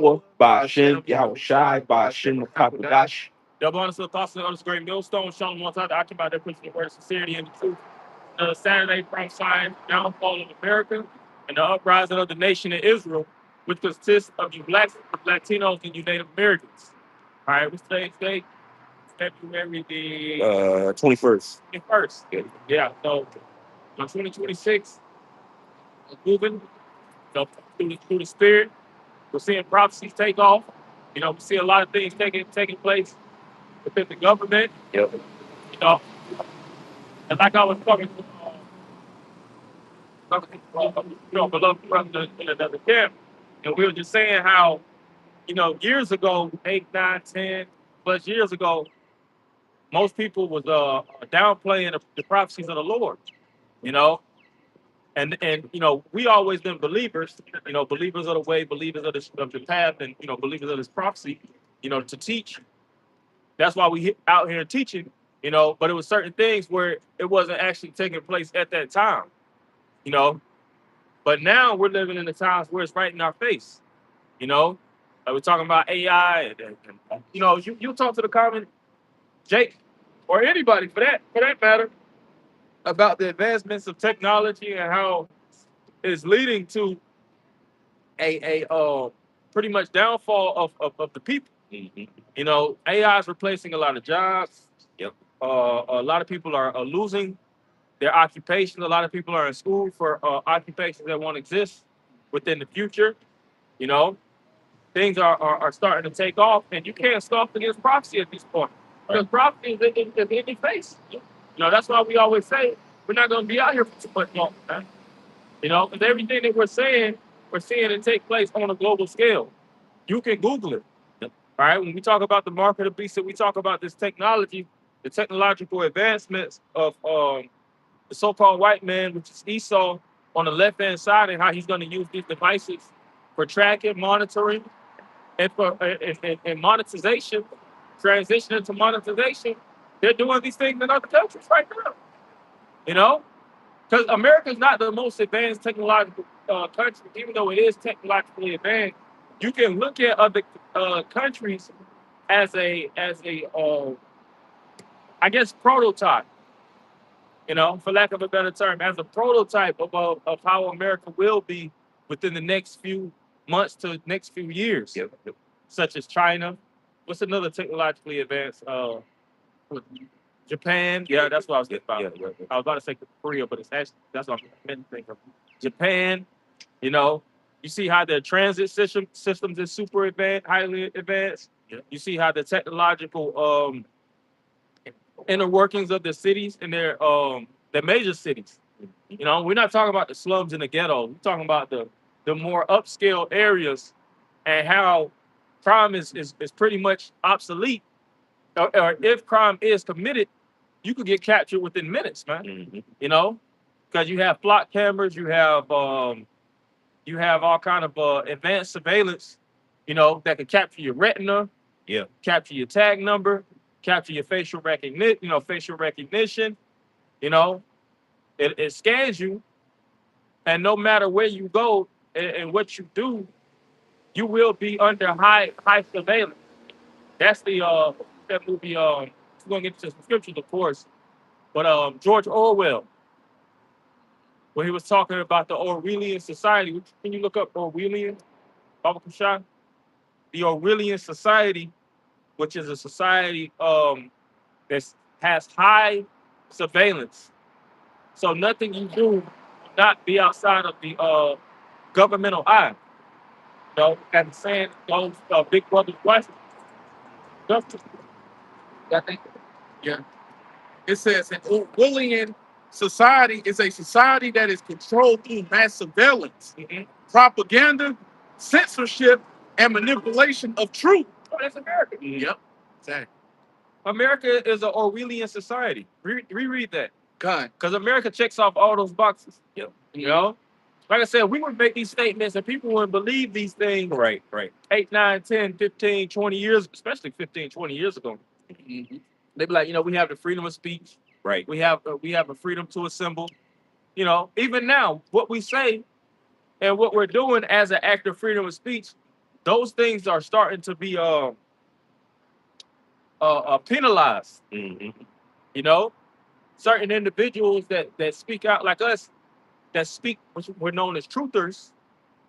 forth by Hashem, Yahushai, by Hashem, Kakadash. Double honor to the apostle of this great millstone, Shalom on top to occupy their preaching the word of sincerity and the truth. Saturday prophesying downfall of America and the uprising of the nation of Israel, which consists of you blacks, Latinos, and you Native Americans. All right, what's today's date? February the 21st. 21st. Yeah, so 2026, moving through the spirit. We're seeing prophecies take off. You know, we see a lot of things taking place within the government. Yep. You know, and like I was talking to beloved brother in another camp, and we were just saying how, you know, years ago, 8, 9, 10 plus years ago, most people was downplaying the prophecies of the Lord, you know, and you know, we always been believers, you know, believers of the way, believers of the path, and you know, believers of this prophecy, you know, to teach. That's why we out here teaching, you know. But it was certain things where it wasn't actually taking place at that time, you know. But now we're living in the times where it's right in our face, you know. Like we're talking about AI, and you know, you talk to the common Jake or anybody for that matter about the advancements of technology and how it's leading to a pretty much downfall of the people. Mm-hmm. You know, AI is replacing a lot of jobs. Yep. A lot of people are losing their occupations. A lot of people are in school for occupations that won't exist within the future. You know, things are starting to take off, and you can't scoff against prophecy at this point. Because prophecy is in your face. You know, that's why we always say we're not going to be out here for too much longer, man. You know, because everything that we're seeing it take place on a global scale. You can Google it. All right. When we talk about the mark of the beast, we talk about this technology, the technological advancements of the so-called white man, which is Esau, on the left-hand side, and how he's going to use these devices for tracking, monitoring, and for and monetization, transitioning to monetization. They're doing these things in other countries right now. You know, because America is not the most advanced technological country, even though it is technologically advanced. You can look at other countries as a I guess prototype. You know, for lack of a better term, as a prototype of how America will be within the next few months to next few years. Yep. Such as China. What's another technologically advanced? Japan. Yeah, that's what I was thinking about. Yeah. I was about to say Korea, but it's actually that's what I meant to think of. Japan. You know, you see how their transit systems is super advanced, highly advanced. Yeah. You see how the technological inner workings of the cities and their major cities. You know, we're not talking about the slums and the ghetto. We're talking about the more upscale areas and how crime is pretty much obsolete. Or if crime is committed, you could get captured within minutes, man. Mm-hmm. You know, because you have flock cameras, you have all kind of advanced surveillance, you know, that can capture your retina, capture your tag number, capture your facial recognition, you know, it scans you, and no matter where you go and what you do, you will be under high surveillance. That's the that movie. We're gonna get to some scriptures, of course, but George Orwell, when he was talking about the Orwellian society. Can you look up Orwellian, Baba Kushan? The Orwellian society, which is a society that has high surveillance. So nothing you do will not be outside of the governmental eye. You know, and saying those big brothers watching. I think, yeah. It says an Orwellian society is a society that is controlled through mass surveillance, propaganda, censorship, and manipulation of truth. Oh, that's America. Yep, exactly. America is an Orwellian society. Reread that. God. Because America checks off all those boxes. Yep. You know? Like I said, we would make these statements and people wouldn't believe these things. Right. 8, 9, 10, 15, 20 years, especially 15, 20 years ago. Mm-hmm. They'd be like, you know, we have the freedom of speech. Right. We have a freedom to assemble. You know, even now, what we say and what we're doing as an act of freedom of speech those things are starting to be penalized. Mm-hmm. You know, certain individuals that speak out like us, that speak, which we're known as truthers.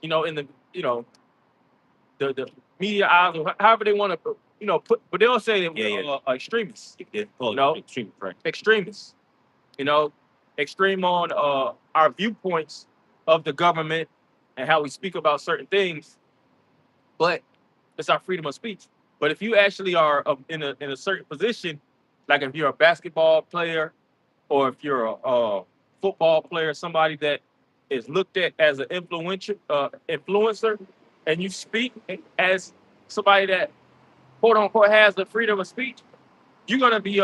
You know, in the the media eyes, or however they want to, put, but they'll say that we're extremists. No, Extreme, right. Extremists. You know, extreme on our viewpoints of the government and how we speak about certain things, but it's our freedom of speech. But if you actually are in a certain position, like if you're a basketball player or if you're a football player, somebody that is looked at as an influencer, and you speak as somebody that quote unquote has the freedom of speech, you're gonna be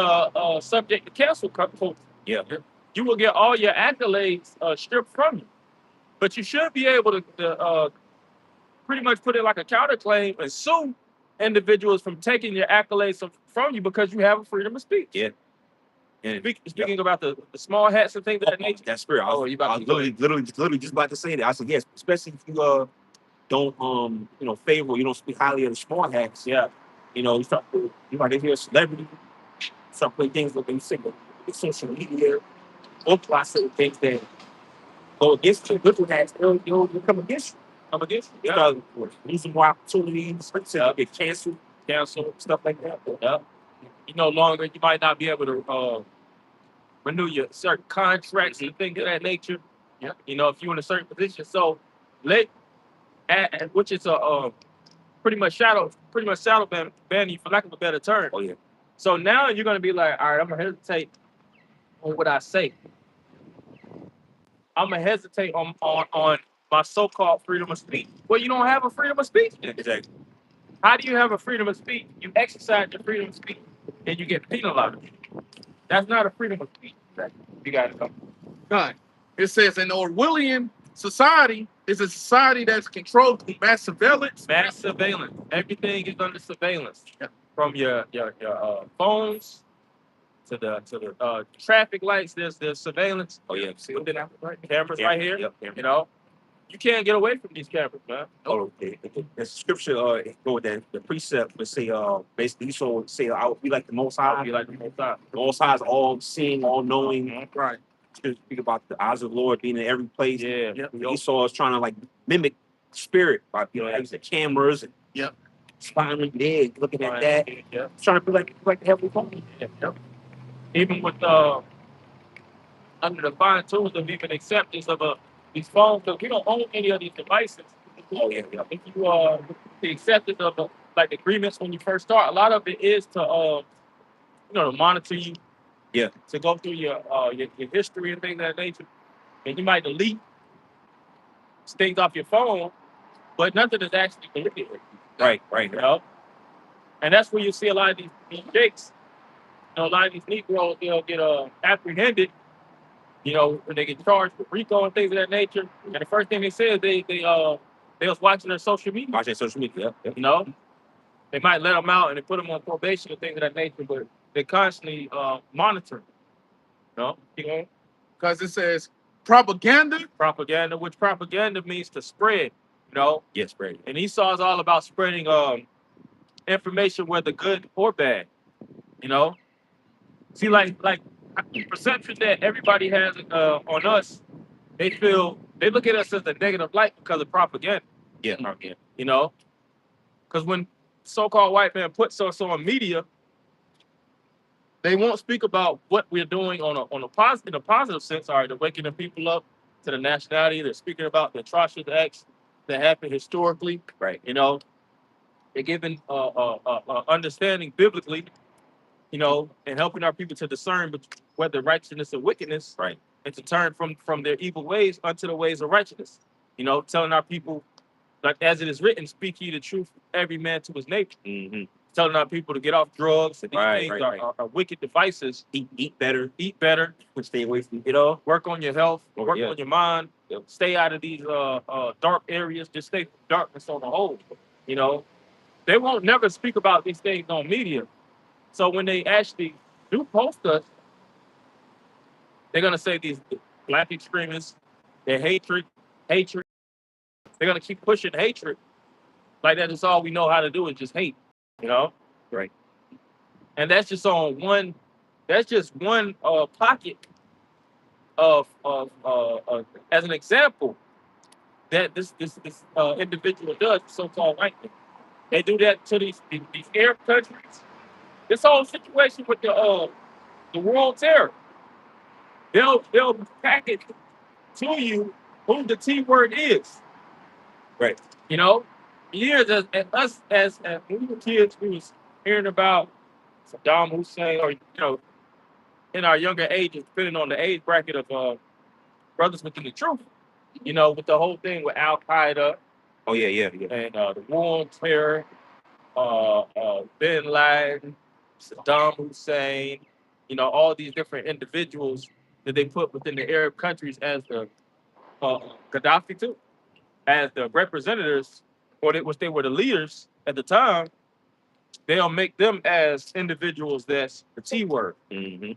subject to cancel culture. Yeah. You will get all your accolades stripped from you, but you should be able to pretty much put it like a counterclaim and sue individuals from taking your accolades from you because you have a freedom of speech. Yeah. And Speaking about the small hats and things of that nature. That's fair. I was literally just about to say that. I said yes, especially if you don't favor, you don't speak highly of the small hats. Yeah. You start you might hear a celebrity, start playing things like they say, social media, or certain things that go against you. Little hats, they'll come against you. Come against you. You start losing more opportunities, get canceled, stuff like that. Yeah. You no longer, you might not be able to renew your certain contracts and things of that nature. Yeah. If you're in a certain position. So which is a pretty much shadow banning, for lack of a better term. Oh yeah. So now you're gonna be like, all right, I'm gonna hesitate on what I say. I'm gonna hesitate on my so-called freedom of speech. Well, you don't have a freedom of speech. Yeah, exactly. How do you have a freedom of speech? You exercise your freedom of speech and you get penalized. That's not a freedom of speech. You got to know. Done. It says an Orwellian society is a society that's controlled through mass surveillance. Mass surveillance. Everything is under surveillance. Yeah. From your phones to the traffic lights. There's surveillance. Oh yeah. See what they have, right? Cameras right here. Yep. You can't get away from these cameras, man. Oh, the scripture go that the precept would say basically so say I would be like the Most High. Be like the Most High. The Most High is all seeing, all knowing. Right. Speak about the eyes of the Lord being in every place. Yeah. Esau is trying to like mimic spirit by using cameras and spying on dead, looking at that. Yeah. Trying to be like the heavenly Father. Yeah. Even with under the fine tools of even acceptance of these phones, because we don't own any of these devices. Oh yeah. If you the acceptance of like agreements when you first start, a lot of it is to to monitor you. Yeah. To go through your history and things of that nature. And you might delete things off your phone, but nothing is actually deleted. Right. And that's where you see a lot of these jakes. A lot of these Negroes, they'll get apprehended, when they get charged with RICO and things of that nature. And the first thing they say is they was watching their social media. Watching social media, They might let them out and they put them on probation and things of that nature, but they constantly monitor. Because it says propaganda. Propaganda, which propaganda means to spread, Yes, spread. And Esau is all about spreading information, whether good or bad. See, like the perception that everybody has on us, they look at us as a negative light because of propaganda. Yeah. Because when so-called white man puts us on media, they won't speak about what we're doing in a positive sense. All right, they're waking the people up to the nationality. They're speaking about the atrocious acts that happened historically. Right. They're giving understanding biblically, and helping our people to discern whether righteousness or wickedness, right, and to turn from their evil ways unto the ways of righteousness. Telling our people, like as it is written, speak ye the truth, every man to his neighbor. Mm-hmm. Telling our people to get off drugs. And these things are wicked devices. Eat better. Stay away from, work on your health, work on your mind. Stay out of these dark areas. Just stay from darkness on the whole. They won't never speak about these things on media. So when they actually do post us, they're gonna say these black extremists, their hatred. They're gonna keep pushing hatred Like that is all we know how to do is just hate, you know? Right. And that's just on one, that's just one pocket of as an example that this individual does, so-called white man. They do that to these Arab countries. This whole situation with the world terror, they'll pack it to you who the T word is. Right. You know, years as when we were kids, we was hearing about Saddam Hussein, or in our younger ages, depending on the age bracket of brothers within the truth. With the whole thing with Al Qaeda Oh yeah. and the war on terror, Bin Laden, Saddam Hussein, all these different individuals that they put within the Arab countries as the Gaddafi too, as the representatives, which they were the leaders at the time. They'll make them as individuals that's the T word. Mm-hmm.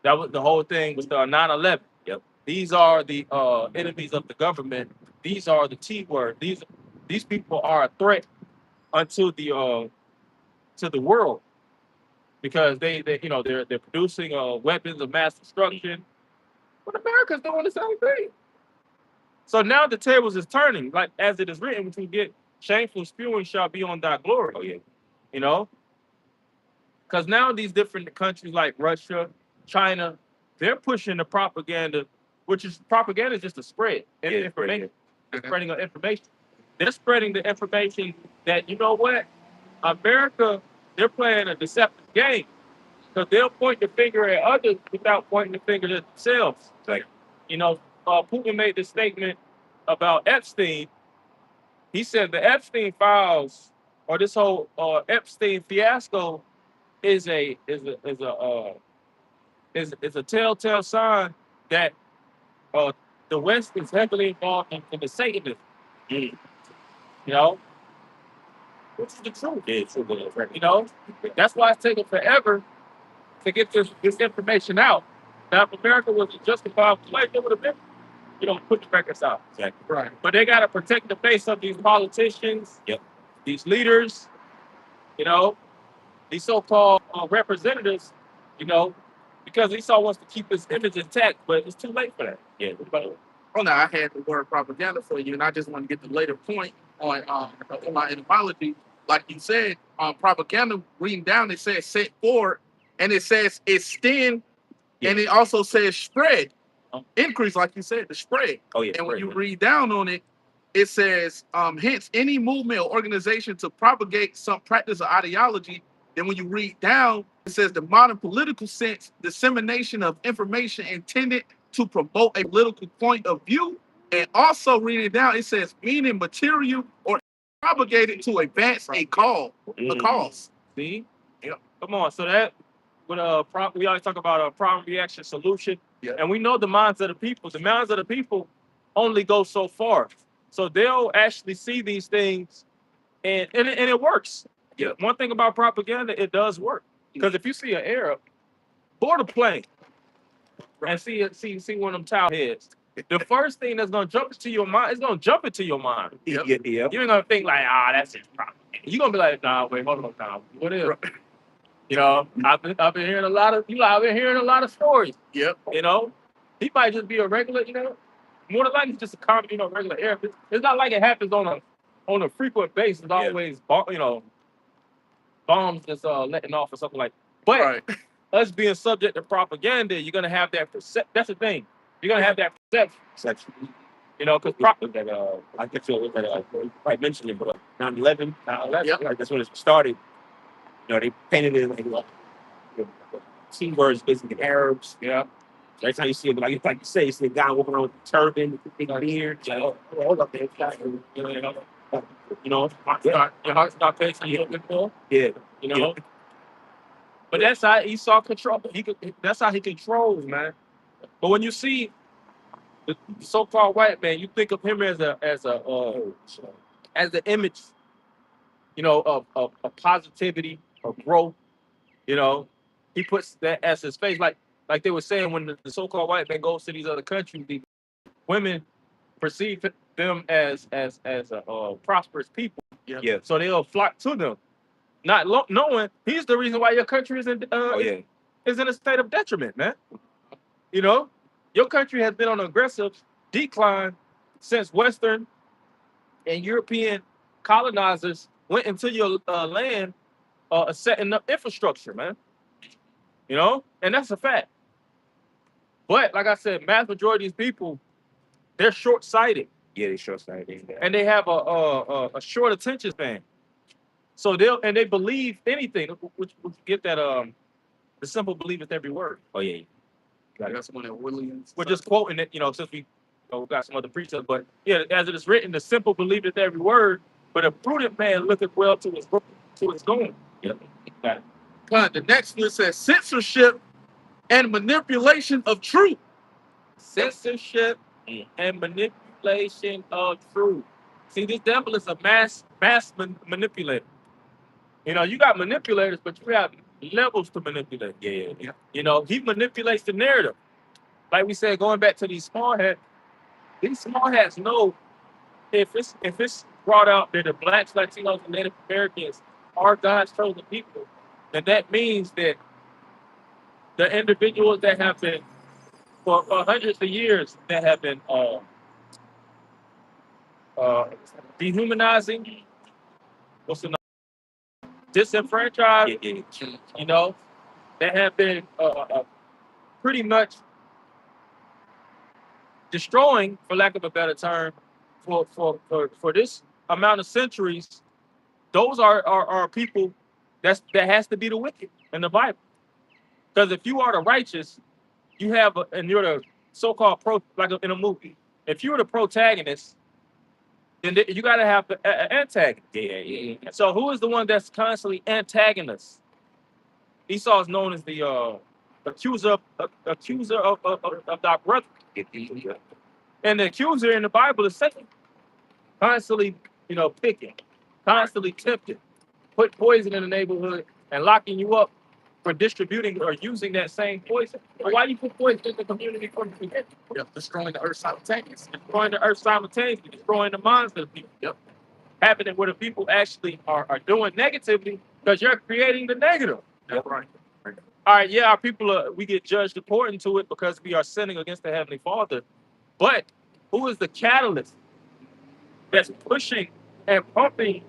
That was the whole thing with the 9/11. Yep. These are the enemies of the government. These are the T word. These people are a threat unto the to the world because they're producing weapons of mass destruction. But America's doing the same thing. So now the tables is turning, like as it is written, which we get shameful spewing shall be on thy glory. Oh yeah. Because now these different countries like Russia, China, they're pushing the propaganda, which is propaganda is just a spread. Information. Spreading of information. They're spreading the information that, America, they're playing a deceptive game. Because they'll point the finger at others without pointing the finger at themselves. Like, Putin made this statement about Epstein. He said the Epstein files, or this whole Epstein fiasco, is a telltale sign that the West is heavily involved in the Satanism. mm, Which is the truth. yeah, it's true, but That's why it's taking forever to get this information out. Now, if America was a justified place, they would have been, put the records out. exactly. Right. But they got to protect the face of these politicians, Yep. these leaders, these so-called representatives, because Esau wants to keep his image intact, but it's too late for that. Yeah. But Now I had the word propaganda for you, and I just want to get the later point on my etymology. Like you said, propaganda, reading down, it says set forward, and it says extend, and it also says spread, increase, like you said, the spread. Oh yeah. And when you read down on it, it says, hence any movement or organization to propagate some practice or ideology. Then when you read down, it says the modern political sense, dissemination of information intended to promote a political point of view. And also reading down, it says meaning material or propagated to advance a cause. A cause. see, Yep. come on. So that with we always talk about a problem, reaction, solution, Yep. and we know the minds of the people. The minds of the people only go so far. So they'll actually see these things, and it works. Yeah. One thing about propaganda, it does work. Because if you see an Arab board a plane and see one of them towel heads, the first thing that's gonna jump into your mind is gonna jump into your mind. Yep. You ain't gonna think like, that's just propaganda. You're gonna be like, nah, wait, hold on, now. What is? I've been hearing a lot of stories. Yep. He might just be a regular, more than likely just a common, regular Arab. It's not like it happens on a frequent basis. Yeah. Always, bombs just letting off or something like. But Right. us being subject to propaganda, you're gonna have that that's the thing. You're gonna have that perception. Section. Because That I guess that I mentioned it, but 9/11. Yep. Like, that's when it started. They painted it like T words, basically Arabs. yeah, Every time you see it, like you say, you see a guy walking around with a turban, with a big beard. Like, oh, hold up there, guy. your heart's not pacing you looking for. Yeah. But that's how Esau control. That's how he controls, man. But when you see the so-called white man, you think of him as the image, of positivity, of growth. He puts that as his face, like they were saying when the so-called white man goes to these other countries, the women perceive them as a prosperous people. Yeah. Yeah. So they'll flock to them, not knowing he's the reason why your country is in is in a state of detriment, man. You know, your country has been on an aggressive decline since Western and European colonizers went into your land, setting up infrastructure, man. You know, and that's a fact. But like I said, mass majority of these people, they're short-sighted. Yeah, they short-sighted. And they have a short attention span. So they believe anything, which get that the simple believeth every word. Oh yeah. That's one of Williams. We're just quoting it, since we got some other precepts, but yeah, as it is written, the simple believeth every word, but a prudent man looketh well to his going. Yep. Got it. The next one says censorship and manipulation of truth. Censorship and manipulation of truth. See, this devil is a mass manipulator. You got manipulators, but you have levels to manipulate. Yeah. He manipulates the narrative. Like we said, going back to these small hats know if it's brought out that the blacks, Latinos, and Native Americans are God's chosen people, then that means that the individuals that have been for hundreds of years that have been dehumanizing, what's the disenfranchised, that have been pretty much destroying, for lack of a better term, for this amount of centuries. Those are people that has to be the wicked in the Bible. Because if you are the righteous, and you're the so-called in a movie. If you're the protagonist, then you got to have the antagonist. Yeah. So who is the one that's constantly antagonist? Esau is known as the accuser of thy brother. And the accuser in the Bible is Satan. Constantly, picking, constantly tempting, put poison in the neighborhood and locking you up for distributing or using that same poison. But why you put poison in the community from the beginning? Yep. Destroying the earth simultaneously. Destroying the minds of the people. Yep. Happening where the people actually are doing negatively because you're creating the negative. That's right. All right, yeah, our people we get judged according to it because we are sinning against the Heavenly Father. But who is the catalyst that's pushing and pumping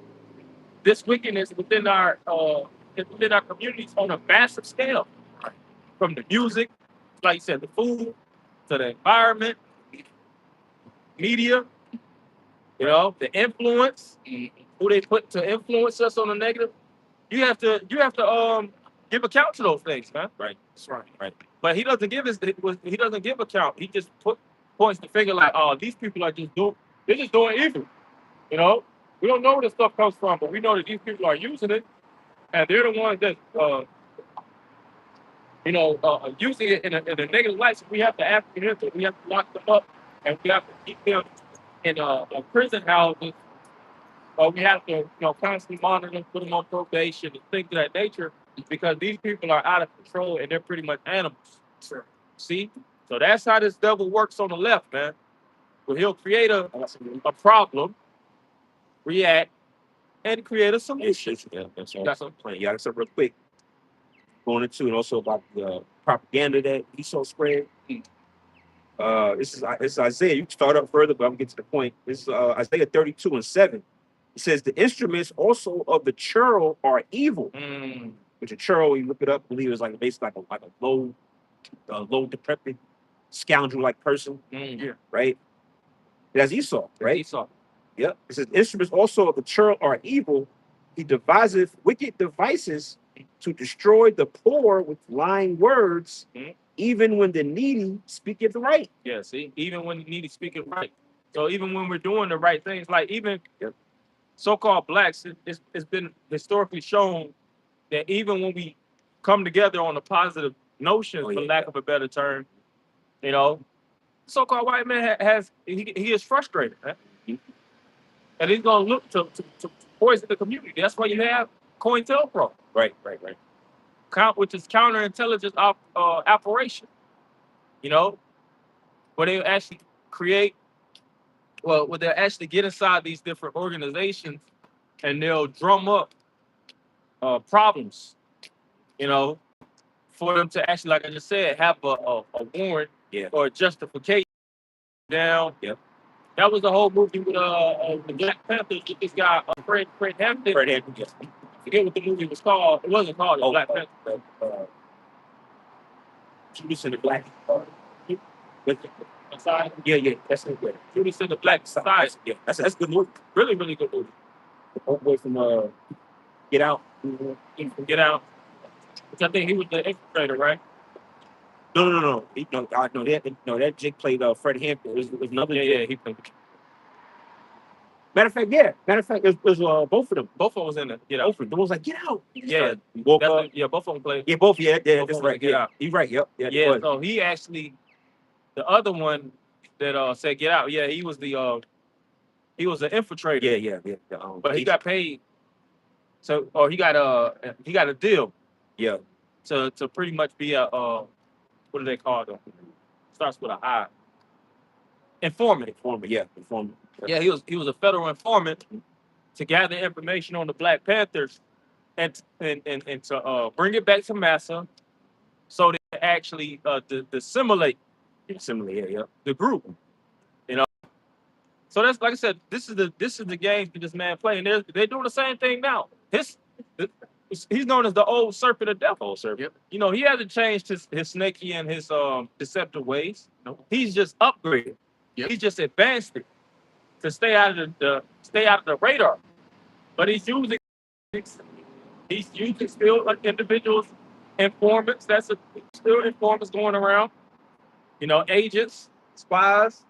this wickedness within our communities on a massive scale? From the music, like you said, the food, to the environment, media, the influence, who they put to influence us on the negative. You have to give account to those things, man. Right. That's right. But he doesn't give account. He just points the finger like, oh, these people are they're just doing evil. We don't know where this stuff comes from, but we know that these people are using it, and they're the ones that using it in a negative light. So we have to apprehend them. We have to lock them up, and we have to keep them in a prison houses. We have to, constantly monitor them, put them on probation, and things of that nature, because these people are out of control and they're pretty much animals. Sure. See? So that's how this devil works on the left, man. Well, he'll create a problem, react, and create a solution. Yeah, that's right. Got something? Yeah, that's real quick. Going into and also about the propaganda that Esau spread. This is Isaiah. You can start up further, but I'm gonna get to the point. This is Isaiah 32:7. It says the instruments also of the churl are evil. Which a churl, you look it up, I believe is basically like a low decrepit scoundrel-like person. Yeah. Right? That's Esau, right? Esau. Yep. It says instruments also of the churl are evil. He deviseth wicked devices to destroy the poor with lying words, even when the needy speaketh right. Yeah, see, even when the needy speaketh right. So even when we're doing the right things, like even so-called blacks, it's been historically shown that even when we come together on a positive notion, for lack of a better term, so-called white man he is frustrated, right? And he's gonna look to poison the community. That's why you have COINTELPRO. Right. Which is counterintelligence operation. Where they actually create Well, they'll actually get inside these different organizations and they'll drum up problems, you know, for them to actually, like I just said, have a warrant or a justification down. Yep. That was the whole movie with the Black Panthers with this guy, Fred Hampton. Fred Hampton, yes. I forget what the movie was called. It wasn't called the Black Panther. Judas and the Black. Side. Yeah, that's it. Judas and the Black Side. Yeah, that's a good movie. Really, really good movie. The old boy from Get Out. Get Out. Which I think he was the infiltrator, right? No. That Jake played Fred Hampton. It was another. Yeah, he played. Matter of fact, it was both of them. Both of them was in it. Get Out. Both of them. The one was like, get out. Yeah, woke up. both of them played. Yeah, both. Yeah, Both that's of them right. Get Out. You're right. Yep. Yeah. So he actually, the other one that said Get Out. Yeah, he was the an infiltrator. Yeah. But he got paid. So, or he got a deal. Yeah. To pretty much be a what do they call them? Starts with an I. Informant. Informant. Yeah, he was a federal informant to gather information on the Black Panthers and to bring it back to Massa so they actually dissimulate the group. You know. So that's like I said, this is the game that this man playing. They're doing the same thing now. He's known as the old serpent of death. Old serpent. Yep. You know, he hasn't changed his snaky and his deceptive ways. No. He's just upgraded. Yep. He's just advanced it to stay out of the radar. But he's using still individuals, informants. Still informants going around. You know, agents, spies,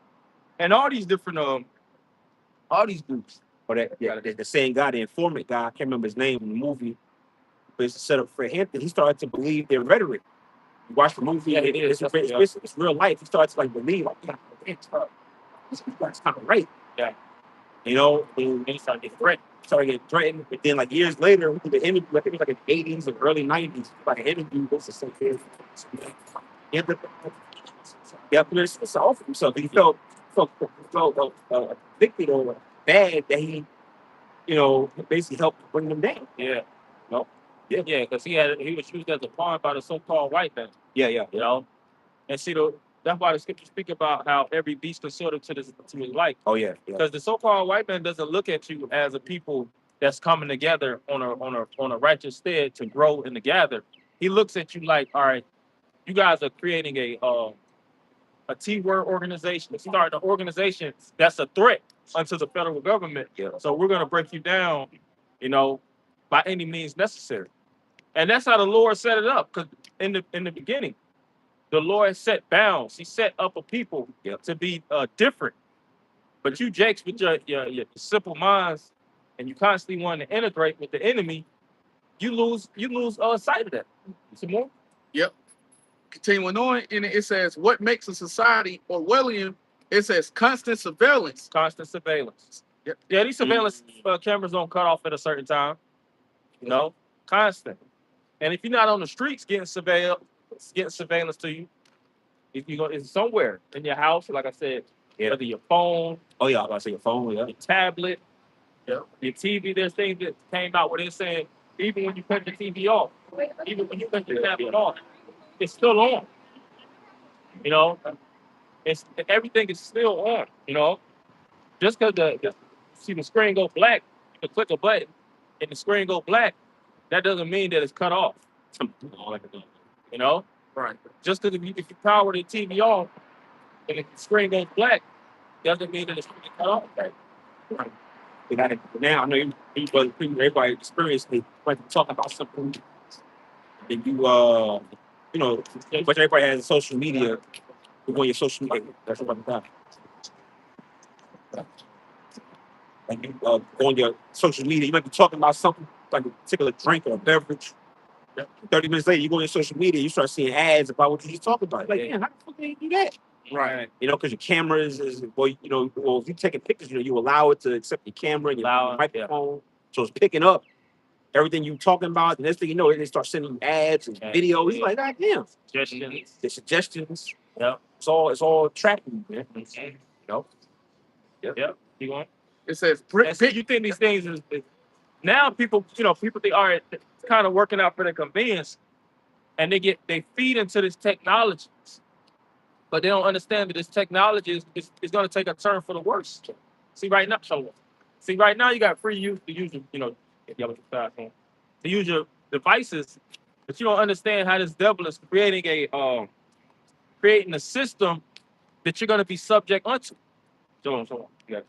and all these different all these groups. Or the same guy, the informant guy, I can't remember his name in the movie, but it's set up Fred Hampton. He started to believe their rhetoric. You watch the movie, Yeah, it's real life. He starts to like believe, this guy's kind of right. Yeah. You know, and he started getting threatened. But then like years later, the interview, I think it was like in the 80s or early 90s, like an interview goes to say, he ended up it's all for himself. He felt addicted or bad that he, you know, basically helped bring them down. Yeah. No. Yeah, because he was used as a pawn by the so-called white man. Yeah. You know, and see that's why the scriptures speak about how every beast consorted to his life. Oh yeah. Because the so-called white man doesn't look at you as a people that's coming together on a righteous stead to grow and to gather. He looks at you like, all right, you guys are creating a T-word organization, starting an organization that's a threat unto the federal government. Yeah. So we're gonna break you down, you know, by any means necessary. And that's how the Lord set it up. Because in the beginning, the Lord set bounds. He set up a people to be different. But you jakes with your simple minds, and you constantly want to integrate with the enemy, you lose sight of that. Some more? Yep. Continuing on, and it says, what makes a society Orwellian? It says constant surveillance. Constant surveillance. Yep. Yeah, these surveillance cameras don't cut off at a certain time. You know, constant. And if you're not on the streets getting surveillance to you, if you go, it's somewhere in your house, like I said, whether your phone. Oh yeah, I was about to say your phone, your tablet, your TV. There's things that came out where they're saying even when you cut the TV off, even when you cut the tablet off, it's still on. You know, everything is still on. You know, just because the screen go black, you can click a button and the screen go black. That doesn't mean that it's cut off. You know, right? Just because if you power the TV off and the screen goes black, doesn't mean that it's cut off. Right. They got it now. I know everybody experienced it. Like talking about something, and you know, but everybody has social media. You go on your social media. That's what I'm talking about. Like you go on your social media, you might be talking about something like a particular drink or a beverage. 30 minutes later, you go on your social media, you start seeing ads about what you just talked about. Like, man, how the fuck did you do that? Right. You know, because your camera is well, you know, well, if you're taking pictures, you know, you allow it to accept your camera and your microphone. So it's picking up everything you're talking about. And next thing you know, they start sending you ads and videos. It's like, God damn. Suggestions. The suggestions. Yeah. It's all tracking, man. You know? Yep. You going? It says You think these things is now people, people think, all right, it's kind of working out for their convenience, and they feed into this technology, but they don't understand that this technology is going to take a turn for the worse. See right now you got free use to use to use your devices, but you don't understand how this devil is creating a system that you're going to be subject unto. So yeah.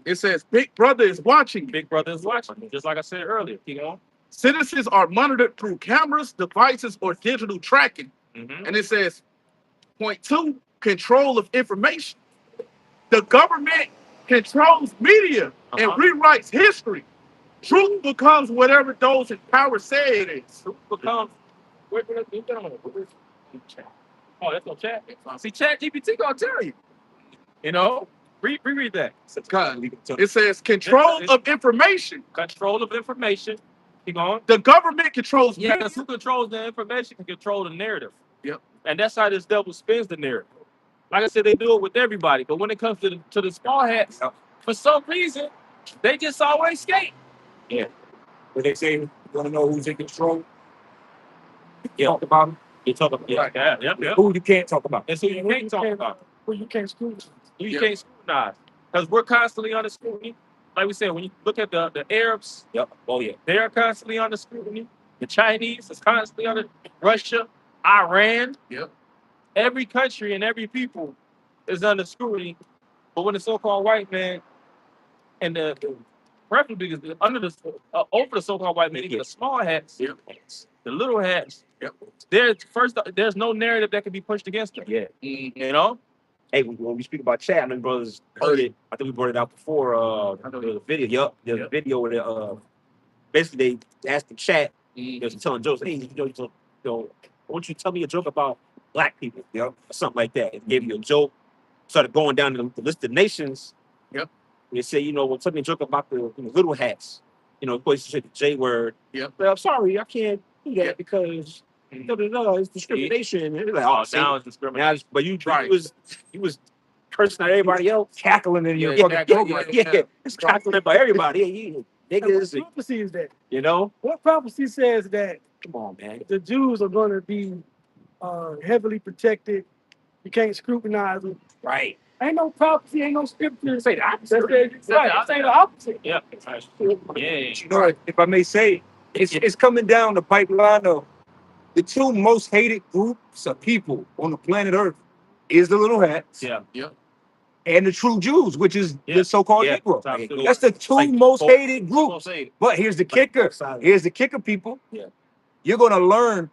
It says Big Brother is watching. Big Brother is watching, just like I said earlier. Citizens are monitored through cameras, devices, or digital tracking. Mm-hmm. And it says, point 2, control of information. The government controls media and rewrites history. Truth becomes whatever those in power say it is. Truth becomes. Oh, that's no chat. See, Chat GPT gonna tell you. Reread that. It says control of information. Control of information. Keep going. The government controls media. Because who controls the information can control the narrative. Yep. And that's how this devil spins the narrative. Like I said, they do it with everybody. But when it comes to the small hats, for some reason, they just always skate. Yeah. But they say, you want to know who's in control? Talk about them. You talk about who you can't talk about. And so you can't talk about. Who you can't scrutinize. You can't scrutinize. Because we're constantly under scrutiny. Like we said, when you look at the Arabs, they are constantly under scrutiny. The Chinese is constantly under Russia, Iran. Yep. Every country and every people is under scrutiny. But when the so-called white man and the preferably is under over the so-called white man, the small hats, the little hats, there's no narrative that can be pushed against them. Yeah. Mm-hmm. Hey, when we speak about chat, I know brothers heard it. I think we brought it out before. The video. There's a video where basically they asked the chat. They was telling jokes. Hey, why don't you tell me a joke about black people? Or something like that. And gave you a joke. Started going down the list of nations. Yep. And they say, well, tell me a joke about the little hats. Of course, you said the J word. Yep. Well, I'm sorry, I can't do that because it's discrimination. And like, now it's discrimination. But you was cursing at everybody else, cackling in your fucking program. It's cackling by everybody. What prophecy is that? What prophecy says that? Come on, man. The Jews are going to be heavily protected. You can't scrutinize them. Right. Ain't no prophecy, ain't no scripture. Say the opposite. Say the opposite. Yeah. If I may say, it's coming down the pipeline of the two most hated groups of people on the planet Earth is the little hats. Yeah. And the true Jews, which is the so-called Negro. Absolutely. That's the two most hated groups. But here's the kicker. People. Yeah. You're going to learn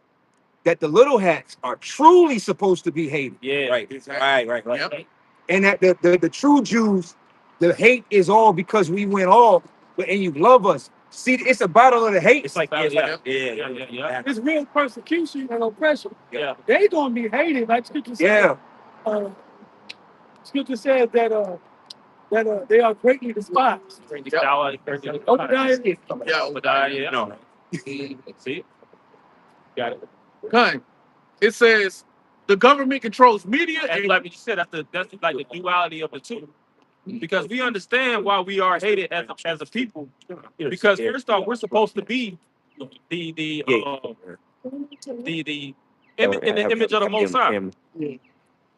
that the little hats are truly supposed to be hated. Yeah. Right. Yep. And that the true Jews, the hate is all because we went off, and you love us. See, it's a battle of the hate. It's like, Yeah. It's real persecution and oppression. Yeah. They gonna be hated, like Scripture says. Scripture says that they are greatly despised. Obadiah. No. See? Got it. Okay. It says the government controls media And like you said, that's like the duality of the two. Because we understand why we are hated as a people. Because first off, we're supposed to be the image of the Most High.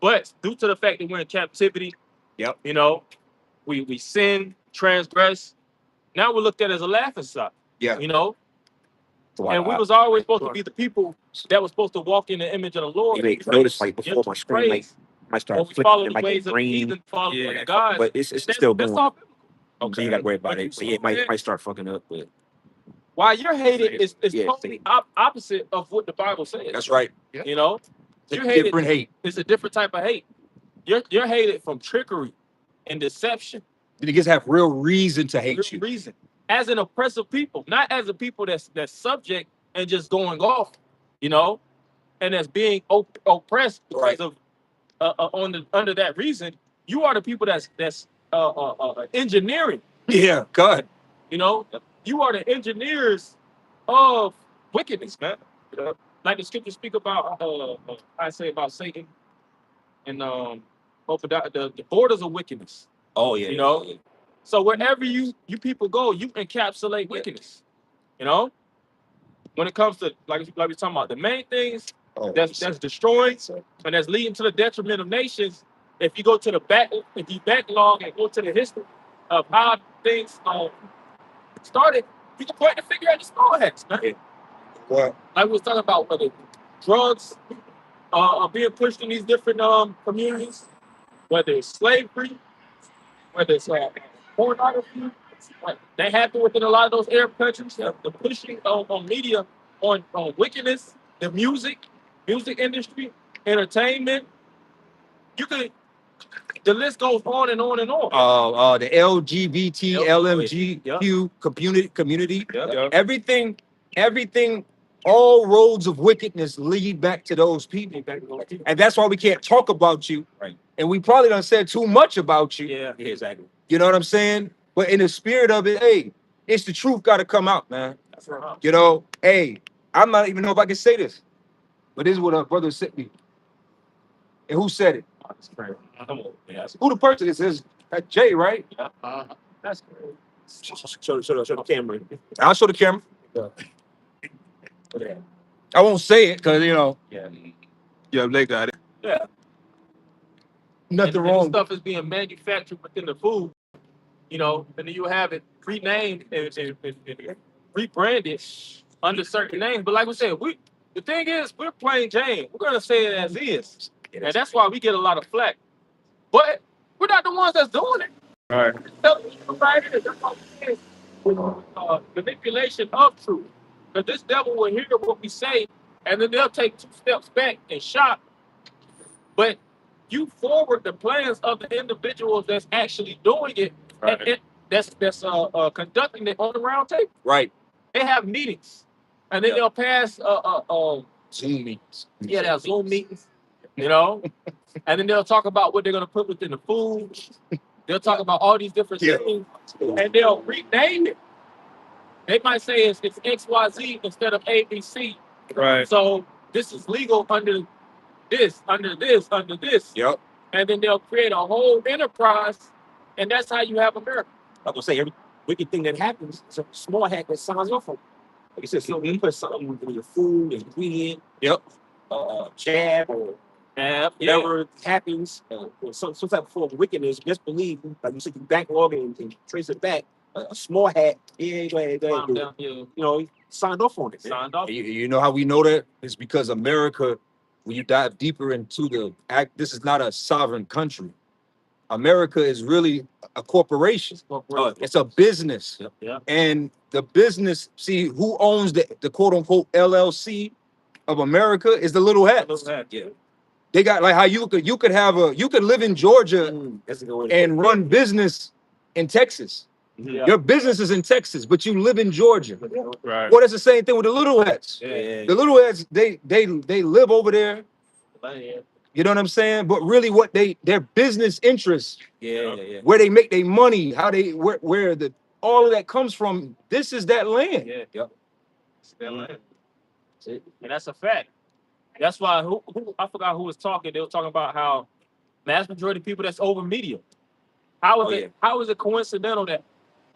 But due to the fact that we're in captivity, we sin, transgress. Now we're looked at as a laughing stock. Yeah. And we was always supposed to be the people that was supposed to walk in the image of the Lord. Notice like before my screen light might start flickering like ways green. Of follow the ways of God. But it's still going. All So you gotta worry about it. So it might start fucking up. But why you're hated is totally opposite of what the Bible says. That's right. You're hated. Different hate. It's a different type of hate. You're hated from trickery and deception. You just have real reason to hate you. Reason. As an oppressive people, not as a people that's subject and just going off, and as being oppressed because of under that reason. You are the people that's engineering. Yeah, God. You are the engineers of wickedness, man. Like the scriptures speak about, I say about Satan and the borders of wickedness. Oh yeah. You know? So wherever you people go, you encapsulate wickedness. You know? When it comes to like we're talking about the main things that's destroying and that's leading to the detriment of nations. If you go to if you backlog and go to the history of how things started, you can point the finger at the small hats, man. Well, Like we was talking about whether drugs are being pushed in these different communities, whether it's slavery, whether it's pornography. Like, they happen within a lot of those Arab countries. The pushing on media on wickedness, the music industry, entertainment. You could the list goes on and on and on. the LGBT, Yep. LMGQ community, Yep. everything, all roads of wickedness lead back to those people. And that's why we can't talk about you. Right. And we probably done said too much about you. Yeah. Yeah, exactly. You know what I'm saying? But in the spirit of it, hey, it's the truth got to come out, man. That's right. You know, hey, I'm not even know if I can say this, but this is what a brother sent me. And who said it? That's crazy. Come on. Yeah. Who the person is? Is that Jay, right? That's crazy. Show the camera. I'll show the camera. I won't say it because, you know. Yeah, they got it. Yeah. Nothing and wrong. Stuff is being manufactured within the food, you know, and then you have it renamed and rebranded under certain names. But like we said, the thing is, we're plain Jane. We're gonna say it as is, and that's why we get a lot of flack. But we're not the ones that's doing it. All right. Manipulation of truth. Because this devil will hear what we say, and then they'll take 2 steps back and shock. But you forward the plans of the individuals that's actually doing it, Right. and that's conducting it on the round table. Right. They have meetings, and then they'll pass Zoom meetings. yeah, they'll Zoom meetings, you know, and then they'll talk about what they're gonna put within the food. They'll talk about all these different things, and they'll rename it. They might say it's XYZ instead of ABC. Right. So this is legal under this, under this, under this. Yep. And then they'll create a whole enterprise, and that's how you have America. I'm gonna say every wicked thing that happens is a small hack that signs off on it. Like you said, so you put something in your food, ingredient, Yep. jab, or whatever happens, or some type of form of wickedness, just believe, like you said, you backlog and trace it back. A small hat, you know, signed off on it. Signed off. You know how we know that? It's because America, when you dive deeper into the act, this is not a sovereign country. America is really a corporation. It's a business. Yeah. And the business, see, who owns the quote unquote LLC of America is the little hats. Yeah. They got like how you could live in Georgia That's a good way and run business in Texas. Yeah. Your business is in Texas, but you live in Georgia. Right. Well, that's the same thing with the little hats. Yeah. The little hats, they live over there. You know what I'm saying? But really, what their business interests, Yeah. where they make their money, how they where the all of that comes from. This is that land. Yeah. Yep. It's their land. And that's a fact. That's why who I forgot who was talking. They were talking about how mass majority of people that's over media. How is it coincidental that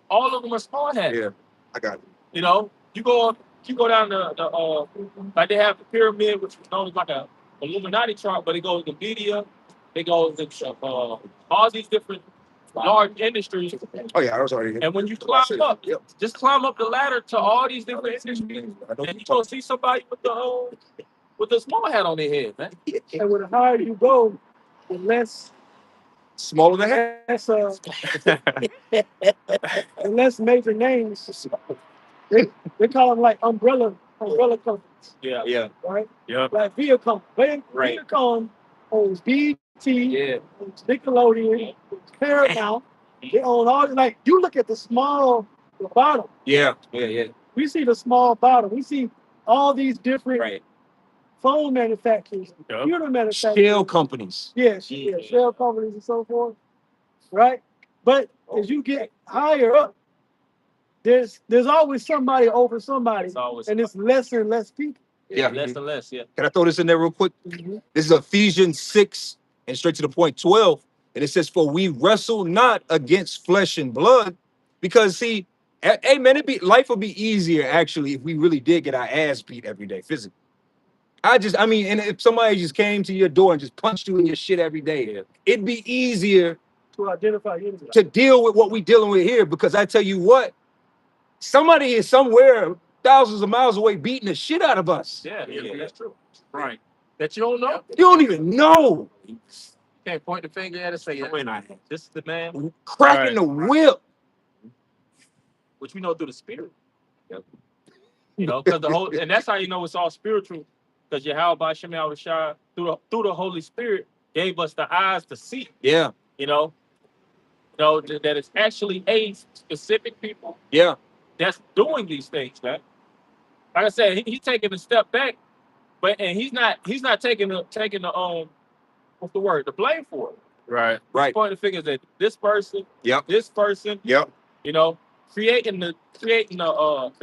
all of them are small hats? Yeah, I got it. You know, you go down the like they have the pyramid, which is known as like a Illuminati chart, but it goes to media, it goes to all these different large industries. Oh yeah, I was already here. And when you climb up, just climb up the ladder to all these different industries, and you gonna see somebody with the small hat on their head, man. And the higher you go, the less Smaller the hat. the less major names. They call them like umbrella companies, Yeah. right? Yeah. Like Viacom. Right. Viacom owns BT, Yeah. owns Nickelodeon, owns Paramount. They own all. Like you look at the bottom. Yeah. We see the small bottom. We see all these different Right. phone manufacturers, computer manufacturers. Shell companies. Shell companies and so forth, right? But as you get higher up, there's always somebody over somebody, and it's less and less people. Yeah. Less and less, yeah. Can I throw this in there real quick? Mhm. This is Ephesians 6 and straight to the point 12. And it says, for we wrestle not against flesh and blood. Because see, hey man, life would be easier actually if we really did get our ass beat every day physically. I mean, and if somebody just came to your door and just punched you in your shit every day, it'd be easier To identify you. to deal with what we dealing with here. Because I tell you what, somebody is somewhere thousands of miles away beating the shit out of us. Yeah, that's true. Right. That you don't know. You don't even know. You can't point the finger at it and say, this is the man. Cracking the whip. Which we know through the spirit. Yep. You know, because and that's how you know it's all spiritual. Because Yahweh Shem Yahushua, through the Holy Spirit, gave us the eyes to see. Yeah. You know that it's actually a specific people. Yeah. That's doing these things, man. Like I said, he's taking a step back, and he's not taking the what's the word? The blame for it. Right. He's pointing the fingers at this person. Yep. This person. Yep. You know, creating the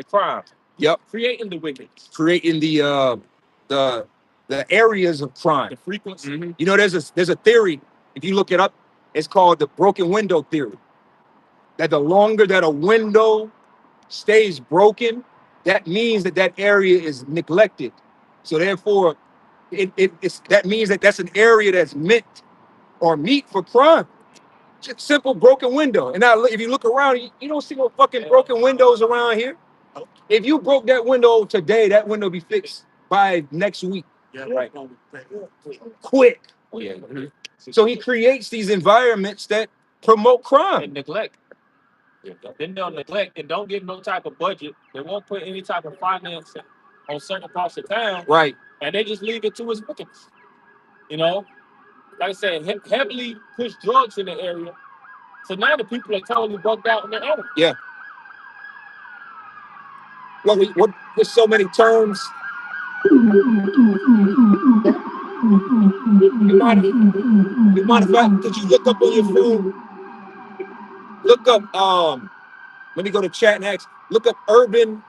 crime. Yep. Creating the wickedness. Creating the areas of crime. The frequency. Mm-hmm. You know, there's a theory. If you look it up, it's called the broken window theory. That the longer that a window stays broken, that means that area is neglected. So therefore, that means that's an area that's meant for crime. Just simple broken window. And now, if you look around, you don't see no fucking broken windows around here. If you broke that window today, that window will be fixed by next week. Yeah, right. Quick. Yeah. So he creates these environments that promote crime. And neglect. Yeah. Then they'll neglect and don't give no type of budget. They won't put any type of financing on certain parts of town. Right. And they just leave it to its wickedness. You know? Like I said, heavily push drugs in the area. So now the people are totally bugged out in their area. Yeah. Well, there's so many terms. You mind if could you look up on your phone? Look up, let me go to chat and ask. Look up urban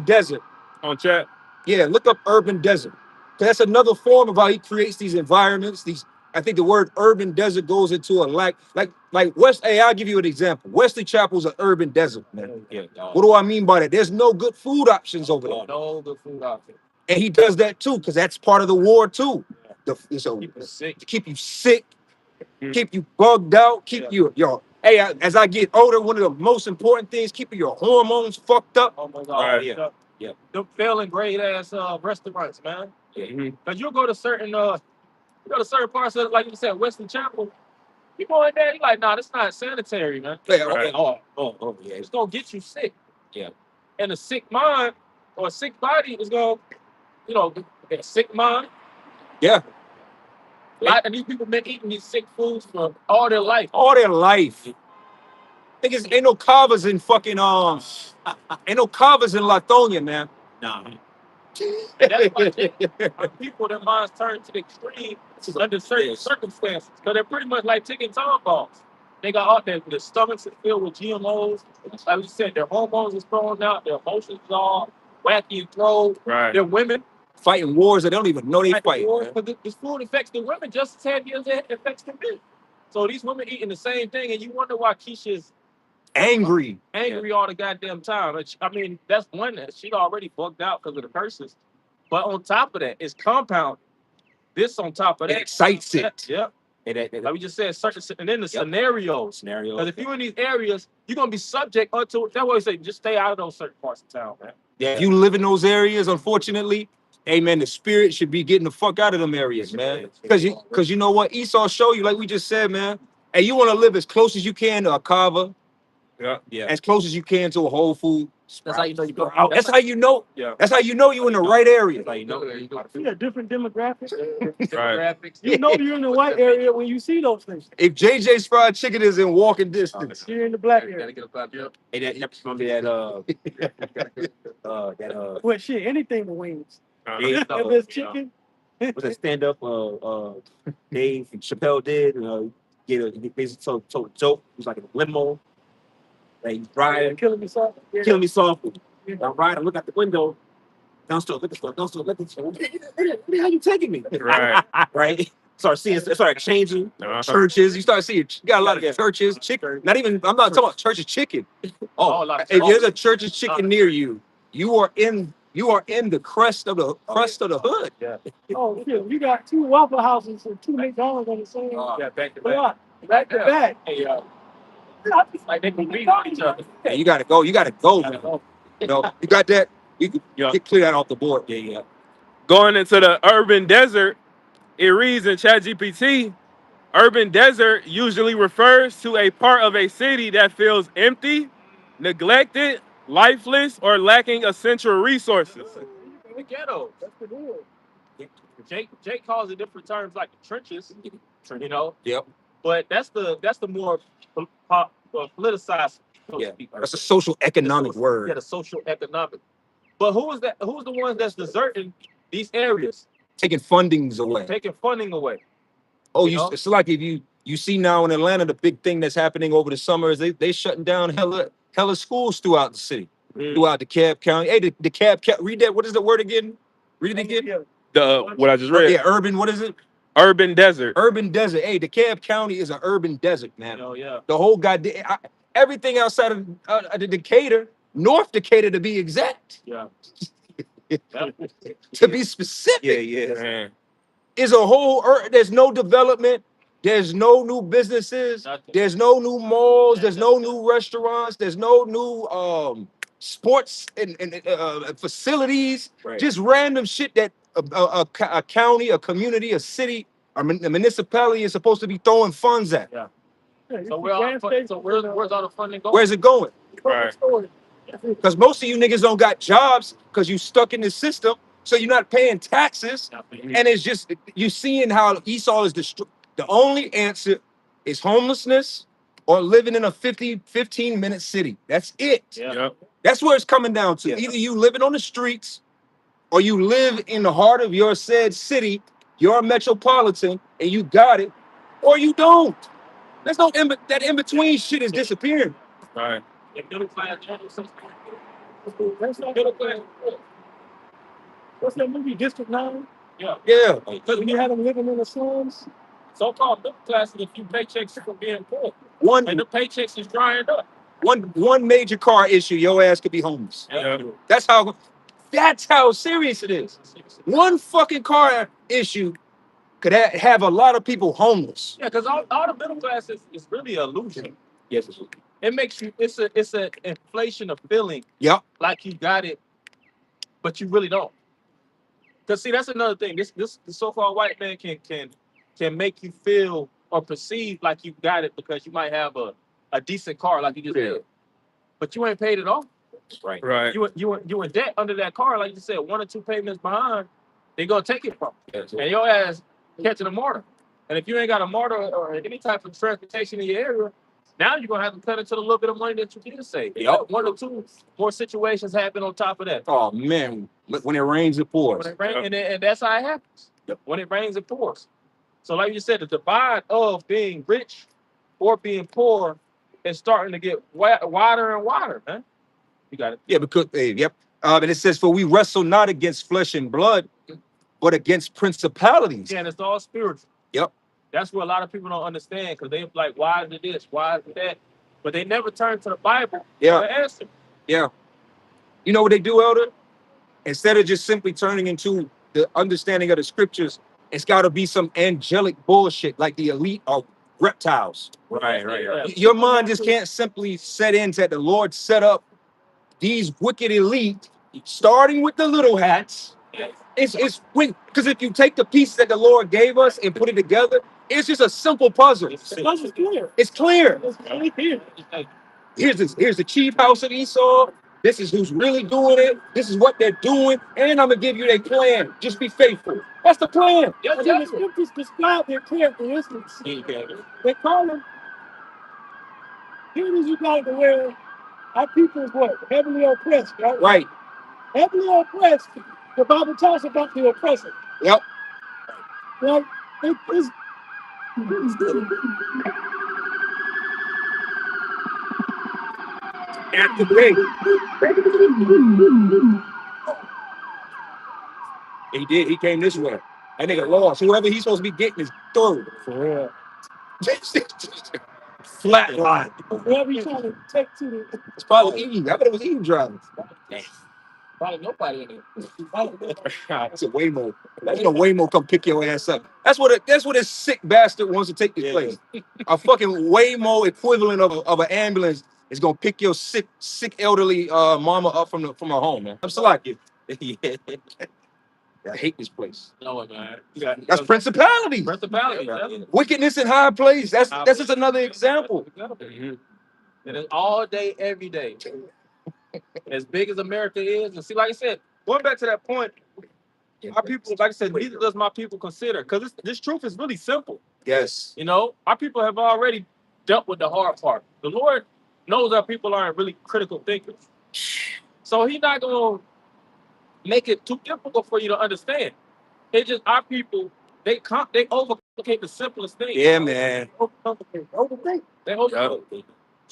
desert. On chat? Yeah, look up urban desert. That's another form of how he creates these environments. I think the word urban desert goes into a like West. Hey, I'll give you an example. Wesley Chapel's an urban desert, man. Yeah. What do I mean by that? There's no good food options over there. No good food options. And he does that too, because that's part of the war too. Keep you sick, keep you bugged out, keep you Hey, as I get older, one of the most important things, keeping your hormones fucked up. Oh my God. Yeah. Them failing grade ass restaurants, man. Yeah. Cause you'll go to certain parts of, like you said, Western Chapel. You go in there, you're like, nah, that's not sanitary, man. Yeah, right. Oh, yeah. It's gonna get you sick. Yeah. And a sick mind or a sick body is gonna, a sick mind. Yeah. A lot of these people been eating these sick foods for all their life. Niggas, ain't no carvers in fucking ain't no carvers in Lithonia, man. Nah. And that's why people, their minds turn to the extreme under certain circumstances. Because they're pretty much like ticking time bombs. They got all their stomachs are filled with GMOs. Like we said, their hormones is thrown out, their emotions are all wacky and thrown. Right. Their women fighting wars that they don't even know they fight. But this food affects the women just as heavy as it affects the men. So these women eating the same thing, and you wonder why Keisha's angry all the goddamn time. I mean, that's one that she already bugged out because of the curses. But on top of that, it's compound. This on top of that. It excites it. Yeah. Like we just said, and then the scenario. Because if you're in these areas, you're going to be subject unto it. That's why we say, just stay out of those certain parts of town, man. Yeah. If you live in those areas, unfortunately, amen, the spirit should be getting the fuck out of them areas, man. Because you know what? Esau show you, like we just said, man. Hey, you want to live as close as you can to a kava. Yeah. As close as you can to a Whole Food. That's how you know you go. That's how you know. Yeah. That's how you know you're in the right area. That's how you know. You got different demographics. Demographics. You know you're in the white area when you see those things. If JJ's Fried Chicken is in walking distance, you're in the black area. Hey, that's gonna be that well, shit, anything with wings. If it's chicken. Was a stand up Dave Chappelle did, he basically told a joke. He was like in a limo. Like he's riding, killing me softly. I'm riding, look out the window. Downstairs, liquor store. Where the hell you taking me? Right. Right. Start seeing, start changing. Churches, you start seeing, you got a lot of churches, chicken. Not even, I'm not talking about churches chicken. Oh, if there's a church's chicken near you, you are in the crest of the hood. Yeah. Oh, shit. You got 2 Waffle Houses and 2 McDonald's on the same Yeah, back to block. back. Back to back. Hey, like they compete with each other. Yeah, you gotta go. Man. You know, you got that. You can clear that off the board. Yeah. Going into the urban desert, it reads in ChatGPT, urban desert usually refers to a part of a city that feels empty, neglected, lifeless, or lacking essential resources. The ghetto. That's the deal. Jake calls it different terms like the trenches, you know. Yep. But that's the more politicized. That's a social economic word. Yeah, the social economic. But who is that? Who's the ones that's deserting these areas? Taking fundings away. Taking funding away. Oh, it's like if you see now in Atlanta, the big thing that's happening over the summer is they shutting down hella schools throughout the city, throughout DeKalb County. Hey, the DeKalb, read that. What is the word again? Read it again. What I just read. Yeah, urban. What is it? Urban desert. Urban desert. Hey, DeKalb County is an urban desert, man. Oh yeah. The whole goddamn everything outside of the Decatur, North Decatur to be exact. Yeah. To be specific. Man. Is a whole. There's no development. There's no new businesses. Nothing. There's no new malls. There's no new restaurants. There's no new sports and facilities. Right. Just random shit that a county, a community, a city, a municipality is supposed to be throwing funds at. Yeah. Yeah, So where's all the funding going? Where's it going? Right. Because most of you niggas don't got jobs because you stuck in the system, so you're not paying taxes, and it's just you seeing how Esau is destroyed. The only answer is homelessness or living in a 15-minute city. That's it. Yeah. That's where it's coming down to. Yeah. Either you living on the streets or you live in the heart of your said city, you're a metropolitan, and you got it, or you don't. There's no that in-between shit is disappearing. Right. What's that movie, District 9? Yeah. When you had them living in the slums? So-called middle class is a few paychecks from being poor. One And the paychecks is drying up. one major car issue, your ass could be homeless. Yeah. That's how serious it is. One fucking car issue could have a lot of people homeless. Yeah, because all the middle class is really an illusion. Yes. It makes you it's an inflation of feeling Yep. like you got it, but you really don't. Because see, that's another thing. The so-called white man can make you feel or perceive like you got it because you might have a decent car, like you just said, but you ain't paid it off. Right. You in debt under that car, like you said, 1 or 2 payments behind. They gonna take it from you. Yes. And your ass catching a martyr. And if you ain't got a martyr or any type of transportation in your area, now you're gonna have to cut into the little bit of money that you did save. Yep. 1 or 2 more situations happen on top of that. Oh man, when it rains, it pours. When it rains, and that's how it happens. Yep. When it rains, it pours. So like you said, the divide of being rich or being poor is starting to get wider and wider, man. You got it. Yeah, because yep. And it says, "For we wrestle not against flesh and blood, but against principalities." Yeah, and it's all spiritual. Yep. That's what a lot of people don't understand because they're like, why is it this? Why is it that? But they never turn to the Bible Yeah. for the answer. Yeah. You know what they do, Elder? Instead of just simply turning into the understanding of the scriptures, it's got to be some angelic bullshit like the elite are reptiles. Right. Yeah. Your mind just can't simply set into that the Lord set up these wicked elite, starting with the little hats. It's because if you take the piece that the Lord gave us and put it together, it's just a simple puzzle. It's clear. It's clear. It's clear. Here's the chief house of Esau. This is who's really doing it. This is what they're doing. And I'm going to give you their plan. Just be faithful. That's the plan. And then the scriptures describe their characteristics. They call them, here it is, you got to where our people is what? Heavily oppressed, right? Right. Heavily oppressed. The Bible talks about the oppressor. Yep. Like, it's After break. He did. He came this way. That nigga lost. Whoever he's supposed to be getting is third. For real. Flat line. Whoever you trying to take to the It's probably Eve. I bet it was Eve driving. Probably nobody in it. It's a Waymo. Imagine a Waymo come pick your ass up. That's what this sick bastard wants to take this place. A fucking Waymo equivalent of an ambulance is gonna pick your sick elderly mama up from her home, man. I'm so like you. I hate this place. No, man. That's principality. Principality. Wickedness in high place. That's just another example. And it's all day, every day. As big as America is, and see, like I said, going back to that point, our people, like I said, neither does my people consider, because this truth is really simple. Yes. You know, our people have already dealt with the hard part. The Lord knows our people aren't really critical thinkers, so He's not gonna make it too difficult for you to understand. It's just our people, they overcomplicate the simplest things. Yeah, man. overthink. They overcomplicate.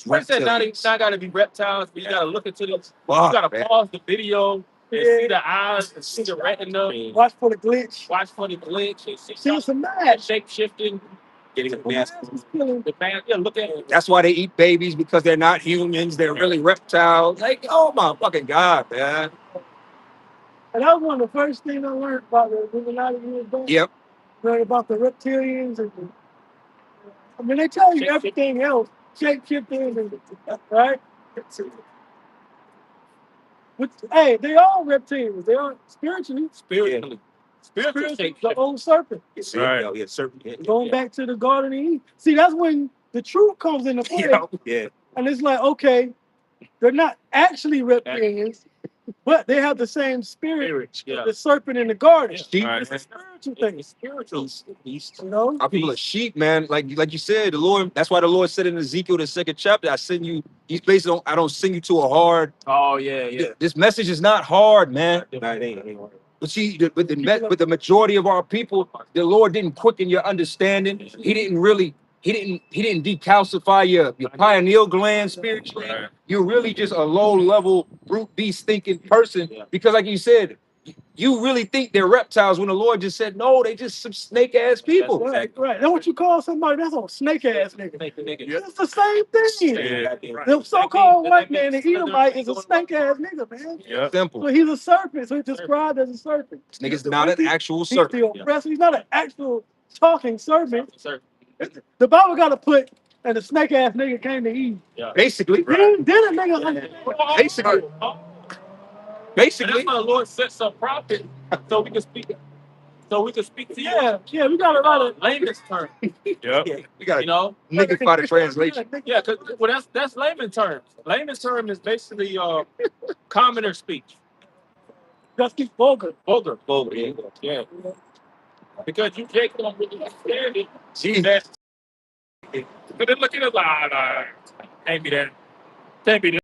Right said now they not gotta be reptiles, but you gotta look into this. Fuck, You gotta man. pause the video and see the eyes and see the retina. Watch for the glitch. Watch for the glitch and See some mad. shape shifting. Getting a mask. The man, yeah, look at it. That's why they eat babies, because they're not humans. They're really reptiles. Like, oh my fucking God, man. And that was one of the first things I learned about the Illuminati years back. Yep. Learned about the reptilians and I mean they tell you everything else. Shape-shifting and right? Which, hey, they are reptilians. They are spiritually. Spiritually. The old serpent. Right. Yeah, serpent. Going back to the Garden of Eden. See, that's when the truth comes into play. Yeah. And it's like, okay, they're not actually reptilians, but they have the same spirit, Yeah. the serpent in the garden. Sheep. It's a spiritual thing. It's spiritual. You know? Our people are sheep, man. Like you said, the Lord. That's why the Lord said in Ezekiel, the 2nd chapter, I send you these places. I don't send you to a hard. Oh yeah. This message is not hard, man. It ain't. But see, with the majority of our people, the Lord didn't quicken your understanding. He didn't decalcify your pineal gland spiritually. Right. You're really just a low level brute beast thinking person, because like you said, you really think they're reptiles when the Lord just said, no, they just some snake ass people. Right. That's what you call somebody. That's a snake ass nigga. It's the same thing. The so-called white man, the Edomite, is a snake ass nigga, man. Yeah. Simple. So he's a serpent. So he's described as a serpent. This nigga's not an actual He's serpent. the oppressor. He's not an actual talking serpent. The Bible got to put, and the snake ass nigga came to Eve. Yeah. Basically. Then a nigga understand. Basically. And that's why the Lord sent some prophet so we can speak. So we can speak to you. Yeah, we got a lot of layman's term. Yeah. We got You know. nigga the translation. Yeah, because that's layman terms. Layman's term is basically commoner speech. Just keep vulgar. Vulgar. Yeah. Because you can't really understand it. Jesus. But then look at it like, can't be that. Can't be that.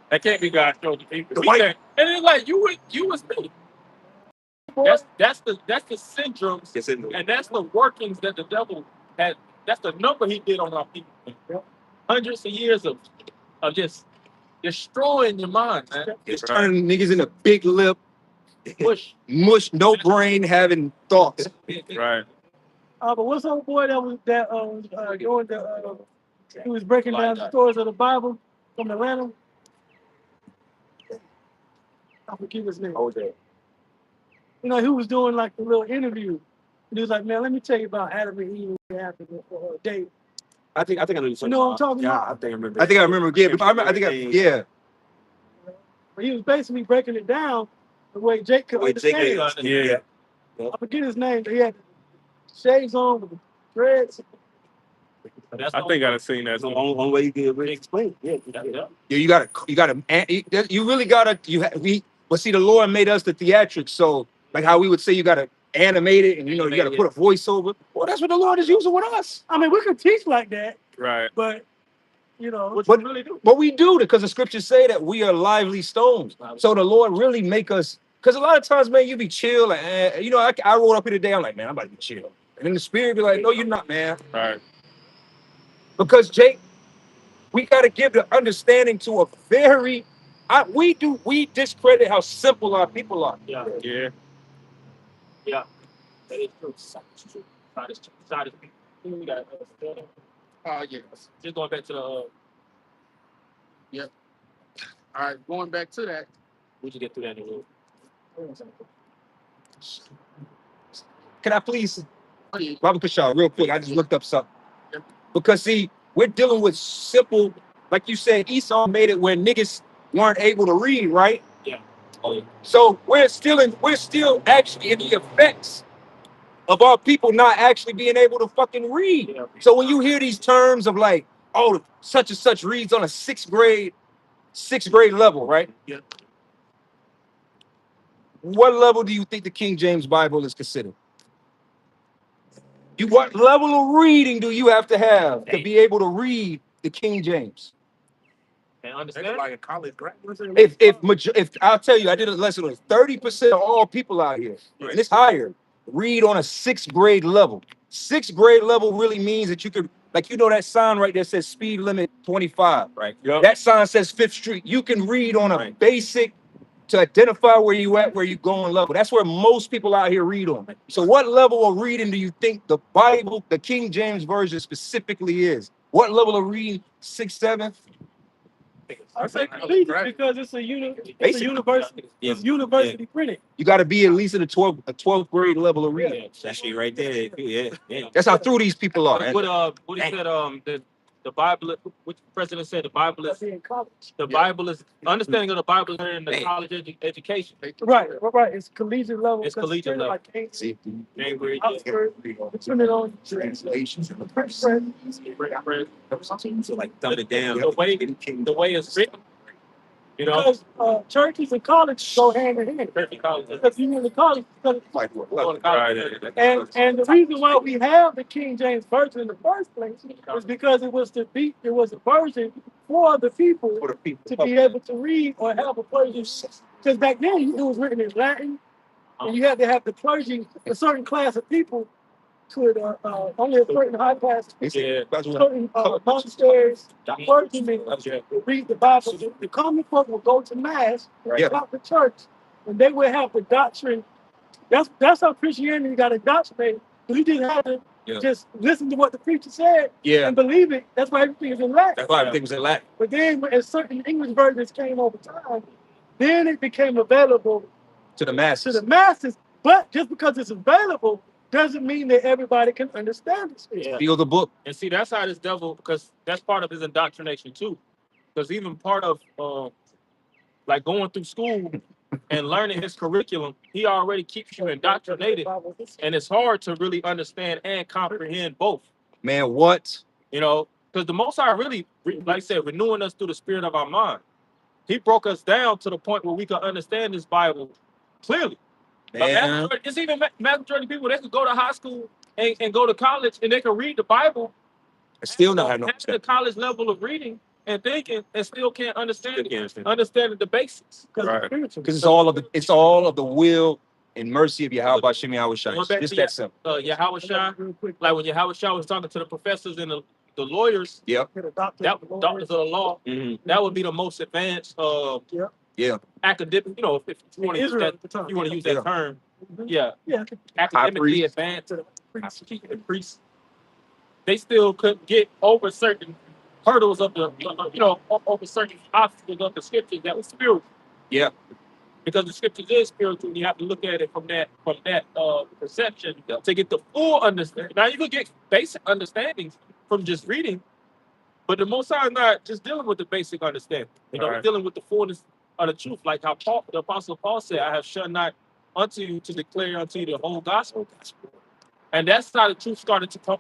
That can't be God's chosen people. The white- And it's like you was me. That's the syndromes, and that's the workings that the devil had. That's the number he did on our people. Hundreds of years of just destroying your mind, man. It's turning niggas into big lip, Mush. no brain having thoughts. Right. But what's up, boy? Doing the he was breaking down the stories of the Bible from Atlanta. I forget his name. You know, he was doing like the little interview. And he was like, "Man, let me tell you about Adam and Eve after the date." I think I know You know what I'm talking Yeah, about? I think I remember. I think I remember. Yeah, yeah. But he was basically breaking it down the way Jake could understand. Yeah. I forget his name, but he had shades on with the dreads. I think I've seen that. That's the only way you can really explain. Yeah. Yeah, you really gotta. But see, the Lord made us the theatrics, so like how we would say you gotta animate it, and you gotta put a voiceover. Well, that's what the Lord is using with us. I mean, we could teach like that, Right. but What But- you really do. But we do, because the scriptures say that we are lively stones. So the Lord really make us. Because a lot of times, man, you be chill. Like, I rolled up here today. I'm like, man, I'm about to be chill. And then the spirit be like, no, you're not, man. Right. Because Jake, we got to give the understanding to a very. We discredit how simple our people are. Yeah. That is true. Side is we got Yes. just going back to the Yep. All right, going back to that. we should get through that in a little. Can I please, Oh, yeah. Robert Kashaw, real quick? I just looked up something. Yep. Because see, we're dealing with simple, like you said, Esau made it where niggas weren't able to read, right? Yeah. Oh yeah. So we're still actually in the effects of our people not actually being able to fucking read. Yeah. So when you hear these terms of like, oh, such and such reads on a sixth grade level, right? Yeah. What level do you think the King James Bible is considered? What level of reading do you have to be able to read the King James? And That's understand. like a college graduate. If I'll tell you, I did a lesson on 30% of all people out here, and it's higher, read on a sixth grade level. Sixth grade level really means that you could, like, you know, that sign right there says speed limit 25, right? Yep. That sign says Fifth Street. You can read on a basic to identify where you at, where you going level. That's where most people out here read on. So what level of reading do you think the Bible, the King James Version specifically is? What level of reading? 6, 7? I say complete because it's a university. Yeah. It's university printed. You got to be at least at a 12th grade level of reading. Yeah, that shit right there. Yeah. That's how through these people are. What he said, the Bible, which the president said the Bible is understanding of the Bible is in the college education. Right. It's collegiate level. It's collegiate level. Like Cambridge, Oxford, depending on Translations and so like dumb it down. The way it's written, you know. because churches and colleges go hand in hand. If you in the college, and the reason why we have the King James Version in the first place is because it was a version for the people to be able to read or have a version. Because back then it was written in Latin, and you had to have the clergy, a certain class of people could only a certain high class, certain monasteries, clergymen read the Bible. The common folk would go to mass, out the church, and they would have the doctrine. That's how Christianity got indoctrinated. We didn't have to just listen to what the preacher said and believe it. That's why everything is in Latin. That's why everything was in Latin. But then, as certain English versions came over time, then it became available To the masses. But just because it's available doesn't mean that everybody can understand it. Yeah. Feel the book. And see, that's how this devil, because that's part of his indoctrination too. Because even part of like going through school and learning his curriculum, he already keeps you indoctrinated, and it's hard to really understand and comprehend both. Man, what? You know, because the Most High really, like I said, renewing us through the spirit of our mind. He broke us down to the point where we could understand this Bible clearly. It's even majority of people, they could go to high school and go to college and they can read the Bible. Still not have no the college level of reading and thinking, and still can't understand the basics. Because it's all of the will and mercy of Yahweh Hashem Yahweh Shai. Just that simple. Yahweh Shai, like when Yahweh Shai was talking to the professors and the lawyers, doctors of the law, that would be the most advanced academic, you know, if you want to use that term. Academically advanced the priests. They still couldn't get over certain hurdles of the, over certain obstacles of the scriptures that was spiritual. Yeah. Because the scriptures is spiritual, you have to look at it from that perception to get the full understanding. Now you can get basic understandings from just reading, but the Most High is not just dealing with the basic understanding. He's dealing with the fullness of the truth, like how the Apostle Paul said, "I have shut not unto you to declare unto you the whole gospel." And that's how the truth started to come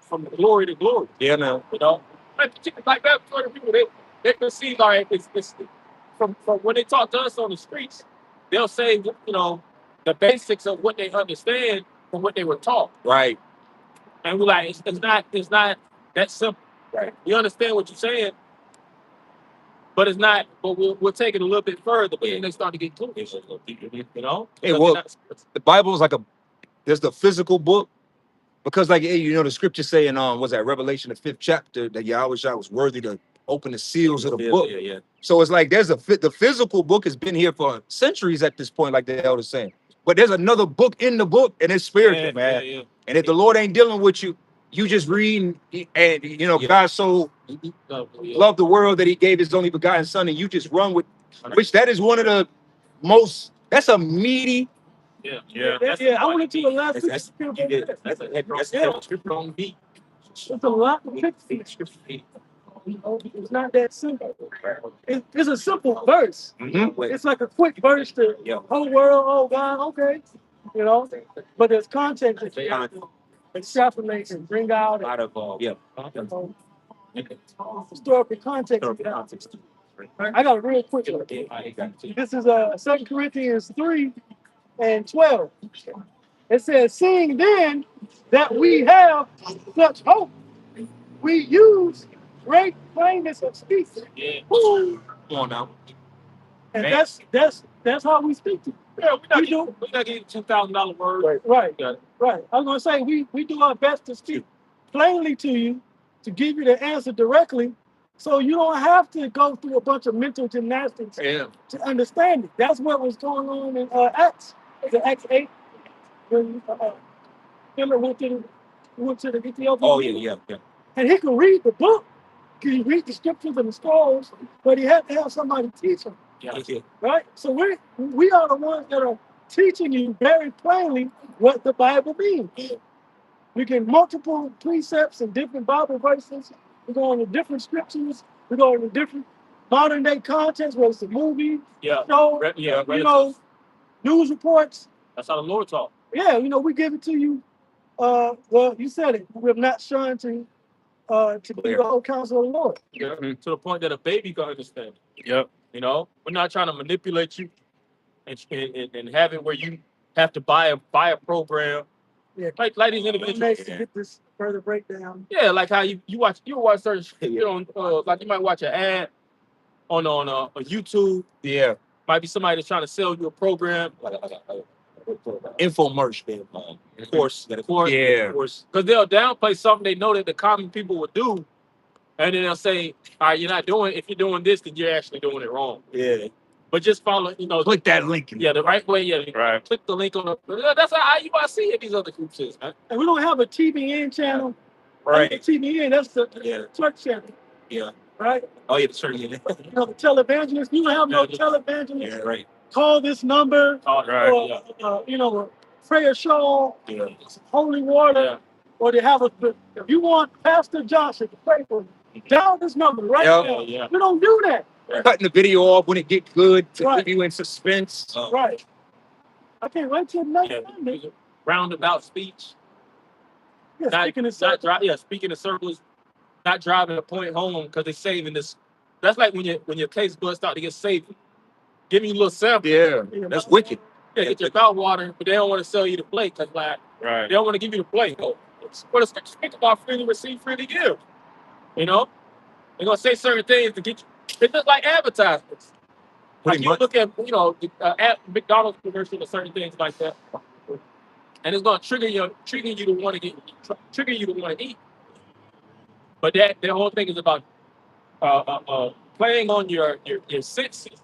from glory to glory. Yeah, man. You know, like that sort of people, they can see like it's from when they talk to us on the streets, they'll say, the basics of what they understand from what they were taught. Right. And we're like, it's not that simple. Right. You understand what you're saying, but it's not. But we'll take it a little bit further. But then they start to get clear. You know. Hey, well, the Bible is like there's the physical book, because the scripture saying was that Revelation the 5th chapter that Yahweh Shai was worthy to open the seals of the book. Yeah. So it's like the physical book has been here for centuries at this point, like the elder's saying. But there's another book in the book, and it's spiritual, man. Yeah. And if the Lord ain't dealing with you, you just reading, and you know, God so loved the world that He gave His only begotten Son, and you just run with, which that is one of the most. That's a meaty. Yeah. I wanted to the last That's a scripture on beat. It's a lot to pick from. It's not that simple. It's a simple verse. It's like a quick verse to whole world. Oh God, okay, you know. But there's content that you have to extrapolate and bring out. Out of Historical context. I got a real quick one. This is 2 Corinthians 3:12. It says, "Seeing then that we have such hope, we use great plainness of speech." Woo. Come on now. And that's how we speak. Yeah, we're not getting $2,000 words. Right. I was gonna say we do our best to speak plainly to you, to give you the answer directly, so you don't have to go through a bunch of mental gymnastics to understand it. That's what was going on in Acts. Acts 8 when Philip went to the Ethiopian. Oh yeah. And he could read the book, he could read the scriptures and the scrolls, but he had to have somebody teach him. Yeah. Right? So we are the ones that are teaching you very plainly what the Bible means. We get multiple precepts and different Bible verses. We go into different scriptures. We go into different modern day contexts, whether it's a movie, show, news reports. That's how the Lord talk. Yeah, we give it to you. Well, you said it. We're not shunned to be the whole counsel of the Lord. Yeah. To the point that a baby can understand. Yep. We're not trying to manipulate you and have it where you have to buy a program. Yeah. Like these individuals. To get this further breakdown. Yeah, like how you watch certain shit on like you might watch an ad on a YouTube. Yeah. Might be somebody that's trying to sell you a program. Infomercial, man. Of course. Yeah. Because they'll downplay something they know that the common people would do, and then they'll say, "All right, if you're doing this, then you're actually doing it wrong." Yeah. But just follow, Click that link. the right way. Yeah, Right. Click the link on the. That's how you might see it. These other groups is, man. And we don't have a TBN channel. Right. TBN, that's the church channel. Yeah. Right? Oh yeah, certainly. The televangelist. You don't have no televangelist. Yeah, right. Call this number. Right. Or, a prayer shawl, Yeah. holy water, Yeah. or they have if you want Pastor Joshua to pray for you, dial this number right now. Yeah. We don't do that. Cutting the video off when it get good to Right. keep you in suspense. Right. I can't wait till next Monday. Roundabout speech. Yeah, Speaking in circles, not driving a point home because they're saving this. That's like when your taste buds start to get saved. Giving you a little sample. Yeah. That's wicked. Yeah, get your mouth watering, but they don't want to sell you the plate because Right. they don't want to give you the plate. What the scripture speak about freely receive, freely give. They're gonna say certain things to get you. It's just like advertisements. Like you look at at McDonald's commercial or certain things like that, and it's gonna trigger you to want to eat. But that the whole thing is about playing on your senses.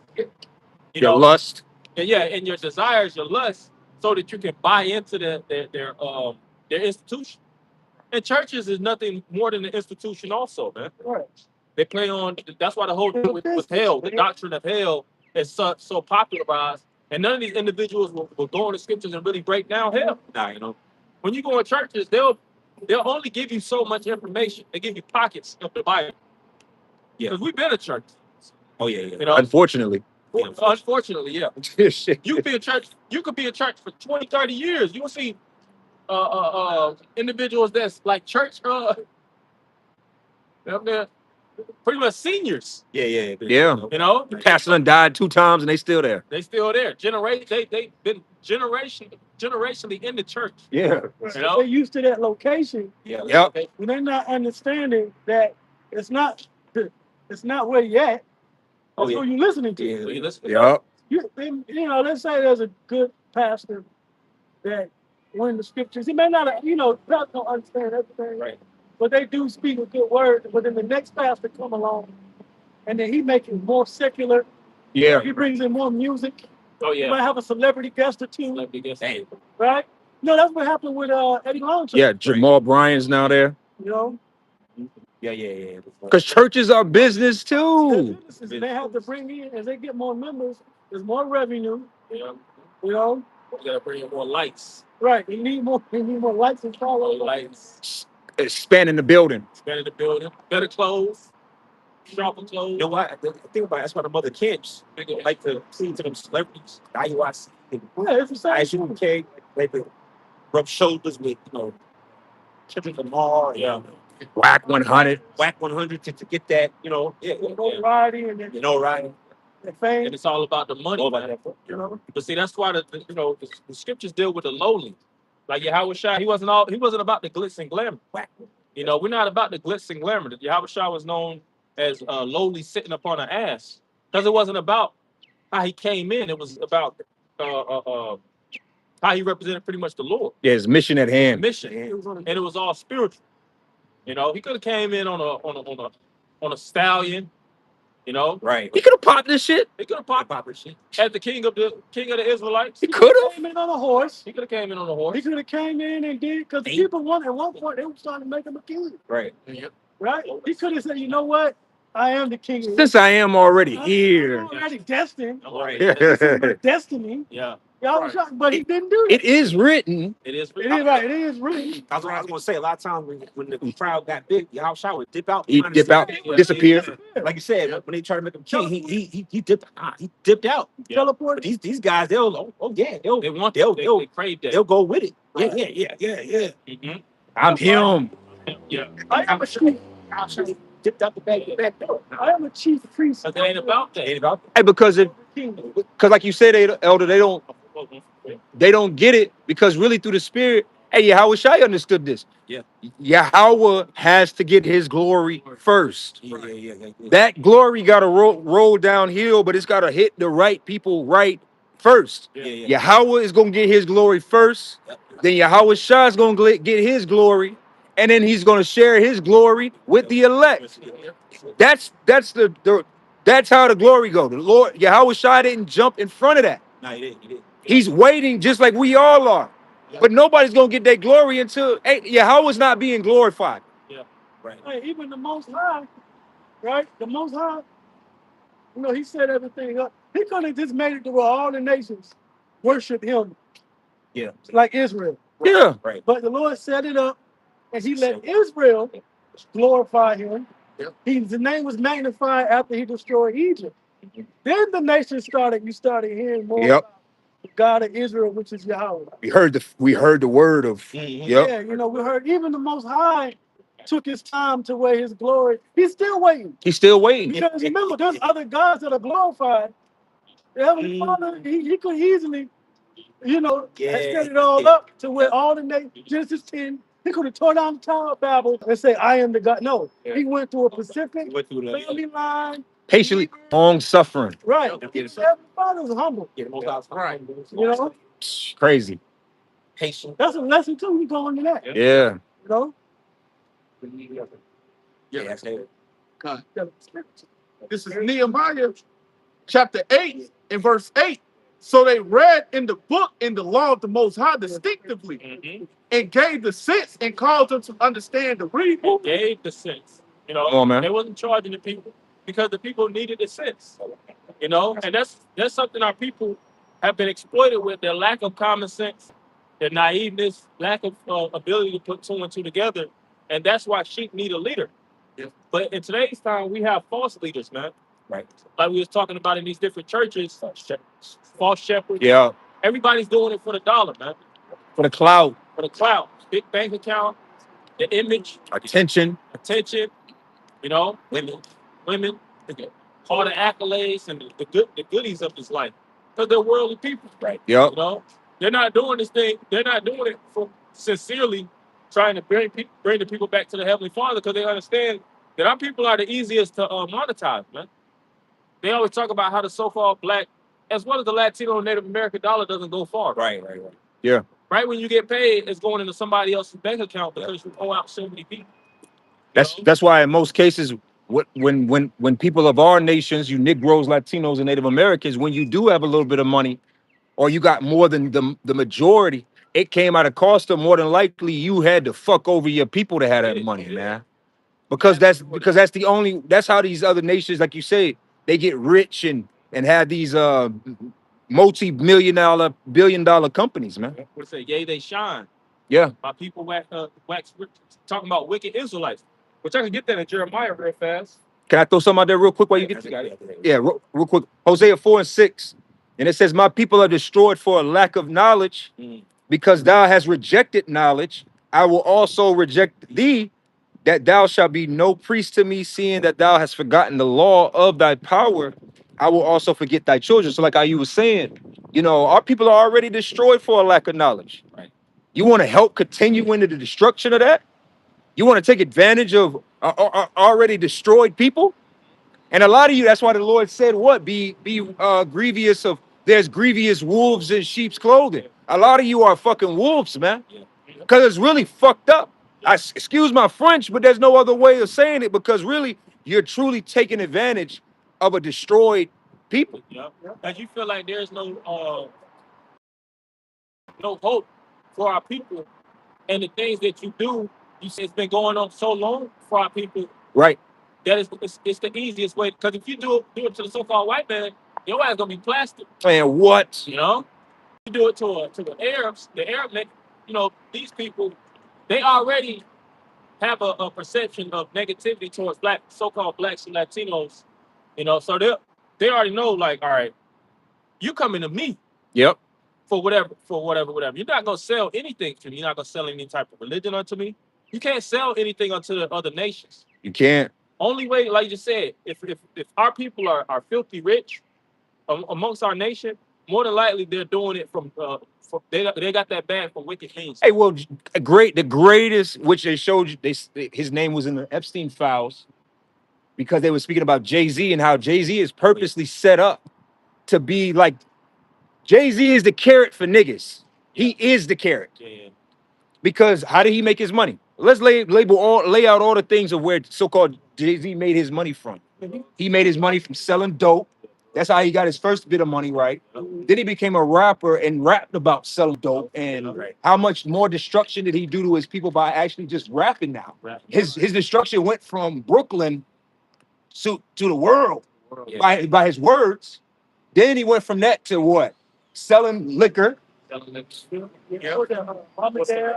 Your lust. And your desires, your lusts, so that you can buy into their institution. And churches is nothing more than an institution, also, man. Right. They play on. That's why the whole thing with hell, the doctrine of hell, is so popularized. And none of these individuals will go in the scriptures and really break down hell. Nah, When you go in churches, they'll only give you so much information. They give you pockets of the Bible. Yeah. Because we've been to church. Oh yeah. Unfortunately. Unfortunately, yeah. You could be in church for 20, 30 years. You will see individuals that's like church pretty much seniors. Yeah. The pastor done died 2 times and they still there. They still there. They've been generationally in the church. Yeah. They're used to that location. Yeah. Yep. And they're not understanding that it's not where you're at. It's who you're listening to. Yeah. You listen. Yep. Let's say there's a good pastor that when the scriptures, he may not, pastor don't understand everything, Right. but they do speak a good word. But then the next pastor come along, and then he make it more secular. Yeah. He brings in more music. Oh You yeah. might have a celebrity guest or two, Let me guess. Damn. right? No, that's what happened with Eddie Longshore. Yeah, Jamal Bryant's now there. You know, Yeah. Because churches are business their too. businesses, and they have to bring in, as they get more members, there's more revenue. Yeah. You know, We gotta bring in more lights. right? You need more lights and More followers. lights. Expanding the building. Expanded the building. Better clothes. Sharper clothes. You know what? I think about it, that's why the mother kids like to see to them celebrities, IUIC, Yeah, it's the same. ISUK, like to rub shoulders with, Kendrick Lamar, Yeah. Whack 100. Whack 100 to get that, yeah. Notoriety and then Right? the fame. And it's all about the money. All about Man. that. But see, that's why the scriptures deal with the lowly. Like Yahweh Shai, he wasn't about the glitz and glamour. We're not about the glitz and glamour. Yahweh Shai was known as lowly sitting upon an ass. Because it wasn't about how he came in, it was about how he represented pretty much the Lord. Yeah, his mission at hand. Mission. And it was all spiritual. He could have came in on a stallion, Right. He could have popped this shit. He could have popped shit. as the king of the Israelites. He could have. Came in on a horse. He could have came in on a horse. He could have came in and did, because the people wanted, at one point, they were trying to make him a king. Right. Right? He could have said, you know what? I am the king. Since I am already here. I'm already destined. Right. This is my destiny. Yeah. Y'all was shocked, but he didn't do that. It is written. It is. It is right. It is written. I was going to say, a lot of times when the crowd got big, Yahweh Shai would dip out. He dip out, disappear. Like you said, when they try to make him king, he dipped out. Yeah. Teleport. But these guys, they'll They crave that. they'll go with it. Right. Yeah. Mhm. I'm him. Yeah. I am a chief. Dipped out the back door. I am a chief priest. But it ain't about that. Ain't about Hey, because like you said, Elder, they don't get it, because really through the spirit, hey, Yahweh Shai understood this. Yeah. Yahweh has to get his glory first. Yeah. That glory got to roll downhill, but it's got to hit the right people right first. Yeah. Yahweh is going to get his glory first. Then Yahweh Shai is going to get his glory. And then he's going to share his glory with the elect. That's how the glory go. The Lord, Yahweh Shai didn't jump in front of that. No, he didn't. He's waiting just like we all are. But nobody's going to get their glory until Yahweh's not being glorified. Right. Hey, even the Most High, right? The Most High, he set everything up. He could have just made it to where all the nations worship him. Yeah. Like Israel. Yeah. Right. But the Lord set it up, and he let Israel glorify him. Yep. His name was magnified after he destroyed Egypt. Then the nation you started hearing more about the God of Israel, which is Yahweh. We heard the word of Yeah, we heard even the Most High took his time to weigh his glory. He's still waiting. He's still waiting. Because remember, there's other gods that are glorified. The Heavenly Father, he could easily, set it all up to where all the nations, Genesis 10, he could have torn down the Tower of Babel and say, I am the God. No, he went through a specific family line. Patiently, long suffering. Right. The Heavenly Father was humble. Right. Crazy. Patient. That's a lesson too. We go into that. Yeah. Yeah. This is Nehemiah chapter 8 and verse 8. So they read in the book in the law of the Most High distinctively and gave the sense and caused them to understand the reading. Gave the sense. They wasn't charging the people because the people needed the sense. And that's something our people have been exploited with, their lack of common sense, their naiveness, lack of ability to put two and two together. And that's why sheep need a leader. Yeah. But in today's time, we have false leaders, man. Right. Like we was talking about in these different churches, false shepherds. Yeah. Everybody's doing it for the dollar, man. For the clout. For the clout. Big bank account, the image. Attention. Women, all the accolades and the goodies of this life. Because they're worldly people. Right. Yep. They're not doing this thing. They're not doing it for sincerely trying to bring the people back to the Heavenly Father, because they understand that our people are the easiest to monetize, man. They always talk about how the so-called black, as well as the Latino and Native American dollar, doesn't go far. Right. Yeah. Right when you get paid, it's going into somebody else's bank account because you owe out so many people. That's why in most cases, when people of our nations, you Negroes, Latinos, and Native Americans, when you do have a little bit of money, or you got more than the majority, it came at a cost of more than likely you had to fuck over your people to have that money, man. Because that's the only that's how these other nations, like you say, they get rich and have these multi-million dollar, billion-dollar companies, man. What say? Yay, they shine. Yeah. My people wax talking about wicked Israelites, which I can get that in Jeremiah real fast. Can I throw something out there real quick while you get to it? Yeah, real quick. Hosea 4:6. And it says, my people are destroyed for a lack of knowledge, because thou hast rejected knowledge. I will also reject thee, that thou shalt be no priest to me, seeing that thou hast forgotten the law of thy power. I will also forget thy children. So like how you were saying, you know, our people are already destroyed for a lack of knowledge. Right. You want to help continue into the destruction of that? You want to take advantage of already destroyed people? And a lot of you, that's why the Lord said, what? Be grievous of, there's grievous wolves in sheep's clothing. A lot of you are fucking wolves, man. Because it's really fucked up. Excuse my French, but there's no other way of saying it, because really, you're truly taking advantage of a destroyed people. Yeah. As you feel like there's no hope for our people, and the things that you do, you say it's been going on so long for our people. Right. That is, it's the easiest way. Because if you do it to the so-called white man, your ass gonna be plastic. And what? You know, you do it to the Arabs. The Arab, you know, these people, they already have a perception of negativity towards so-called blacks and Latinos. You know, so they already know, like, all right, you coming to me. Yep. For whatever. You're not gonna sell anything to me. You're not gonna sell any type of religion unto me. You can't sell anything unto the other nations. You can't. Only way, like you said, if our people are filthy rich amongst our nation, more than likely they're doing it from they got that bad from wicked things. Hey, well, the greatest, which they showed you, his name was in the Epstein files, because they were speaking about Jay-Z and how Jay-Z is purposely set up to be like, Jay-Z is the carrot for niggas. He is the carrot. Yeah. Because how did he make his money? Let's lay out all the things of where so-called Jay-Z made his money from. He made his money from selling dope. That's how he got his first bit of money, right? Then he became a rapper and rapped about selling dope. And how much more destruction did he do to his people by actually just rapping now? His destruction went from Brooklyn to the world by his words. Then he went from that to what? Selling liquor.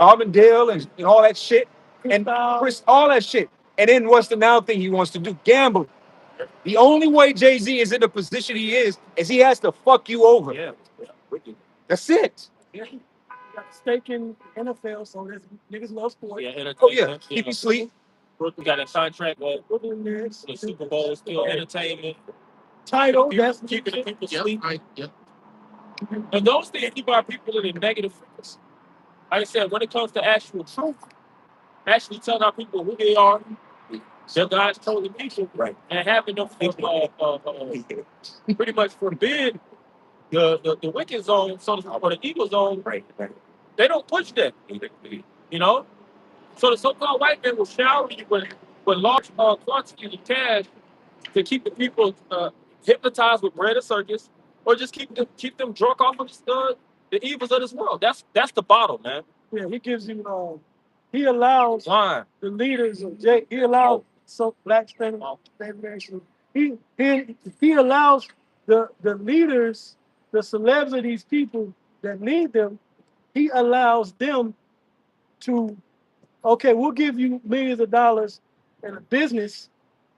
Armandale and all that shit. And Chris, all that shit. And then what's the now thing he wants to do? Gambling. The only way Jay-Z is in the position he is he has to fuck you over. Yeah. That's it. Yeah. Got a stake in NFL, so there's niggas love sports. Yeah, Oh yeah, keep you sleep. Brooklyn got a contract with the Super Bowl, still entertainment. Title, that's keeping the people sleep. Yep. And those things keep our people in a negative frequency. Like I said, when it comes to actual truth, actually telling our people who they are, they're God's chosen people, right? And having them pretty much forbid the wicked zone, or the evil zone, right? They don't push that, you know. So the so-called white man will shower you with large quantities of cash to keep the people hypnotized with bread and circus, or just keep them drunk off of the evils of this world. That's the bottle, man. Yeah, he gives you. He allows wine. The leaders of he allows so black Spanish nation. He allows the leaders, the celebs of these people that lead them. He allows them to, okay, we'll give you millions of dollars in a business,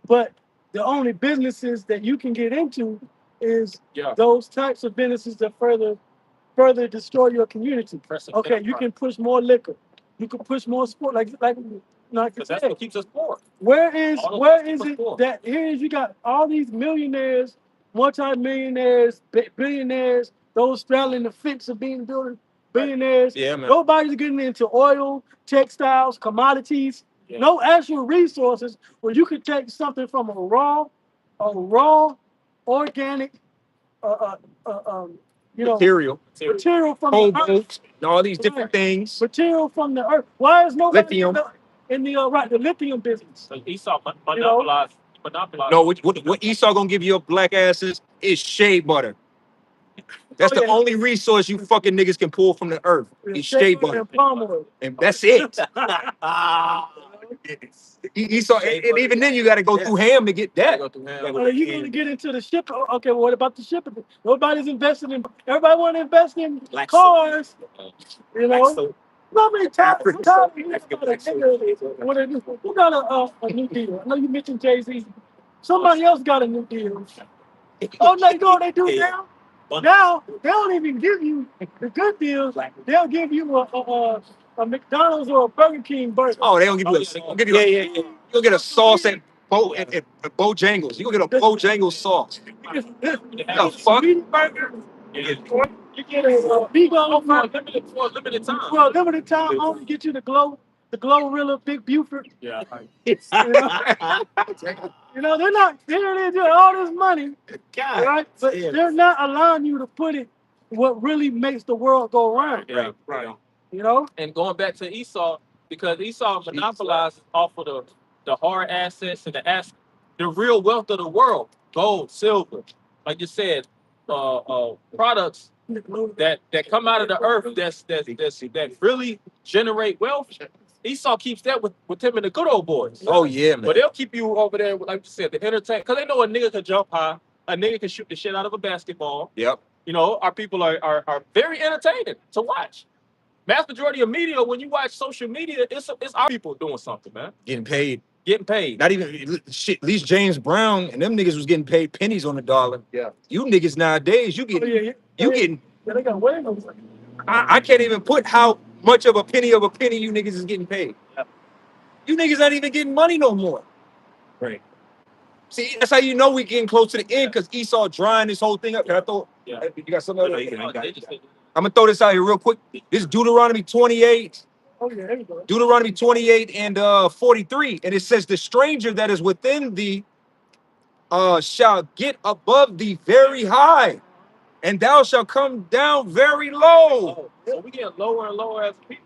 but the only businesses that you can get into is those types of businesses that further destroy your community. Okay, you can push more liquor, you can push more sport, like because that's what keeps us poor. Where is it that here you got all these millionaires, multi-millionaires, billionaires, those straddling the fence of being billionaires. Yeah, man. Nobody's getting into oil, textiles, commodities. Yeah. No actual resources where you could take something from a raw, organic, material from the earth, and all these different things. Material from the earth. Why is nobody lithium in the lithium business? So Esau monopolized. No, what Esau gonna give your black asses is shea butter. That's the only resource you fucking niggas can pull from the earth. Is shea butter. And palm oil. And that's it. Esau, and even then you got to go through ham to get that. You're going to get into the shipping. Okay, well, what about the shipping? Nobody's investing in. Everybody want to invest in cars. You know. How many times who got a new deal? I know you mentioned Jay-Z. Somebody else got a new deal. Oh, no, you know what they do now? Now they don't even give you the good deals. They'll give you a McDonald's or a Burger King burger. Oh, they don't give you you'll get a sauce at Bojangles. You gonna get a Bojangles sauce. The fuck? Burger. You get a big old for a limited time. For a limited time, only get you the Glorilla Big Buford. Yeah. You know, they're doing all this money, right? But they're not allowing you to put it what really makes the world go round. Yeah, right. You know? And going back to Esau, because Esau monopolizes off of the hard assets and the real wealth of the world, gold, silver, like you said, products that come out of the earth that really generate wealth. Esau keeps that with him and the good old boys. Oh yeah, man. But they'll keep you over there, like you said, the entertain, because they know a nigga can jump high, a nigga can shoot the shit out of a basketball. Yep. You know, our people are very entertaining to watch. Mass majority of media, when you watch social media, it's our people doing something, man. Getting paid. Not even shit. At least James Brown and them niggas was getting paid pennies on the dollar. Yeah. You niggas nowadays, you getting. Yeah, they got way more. I can't even put how much of a penny you niggas is getting paid. Yep. You niggas not even getting money no more. Right. See, that's how you know we getting close to the end, because Esau drying this whole thing up. Can I throw? Yeah. You got something? I'm gonna throw this out here real quick. This is Deuteronomy 28. Oh yeah, there you go. Deuteronomy 28 and 43, and it says, "The stranger that is within thee shall get above thee very high, and thou shalt come down very low." So we get lower and lower as people.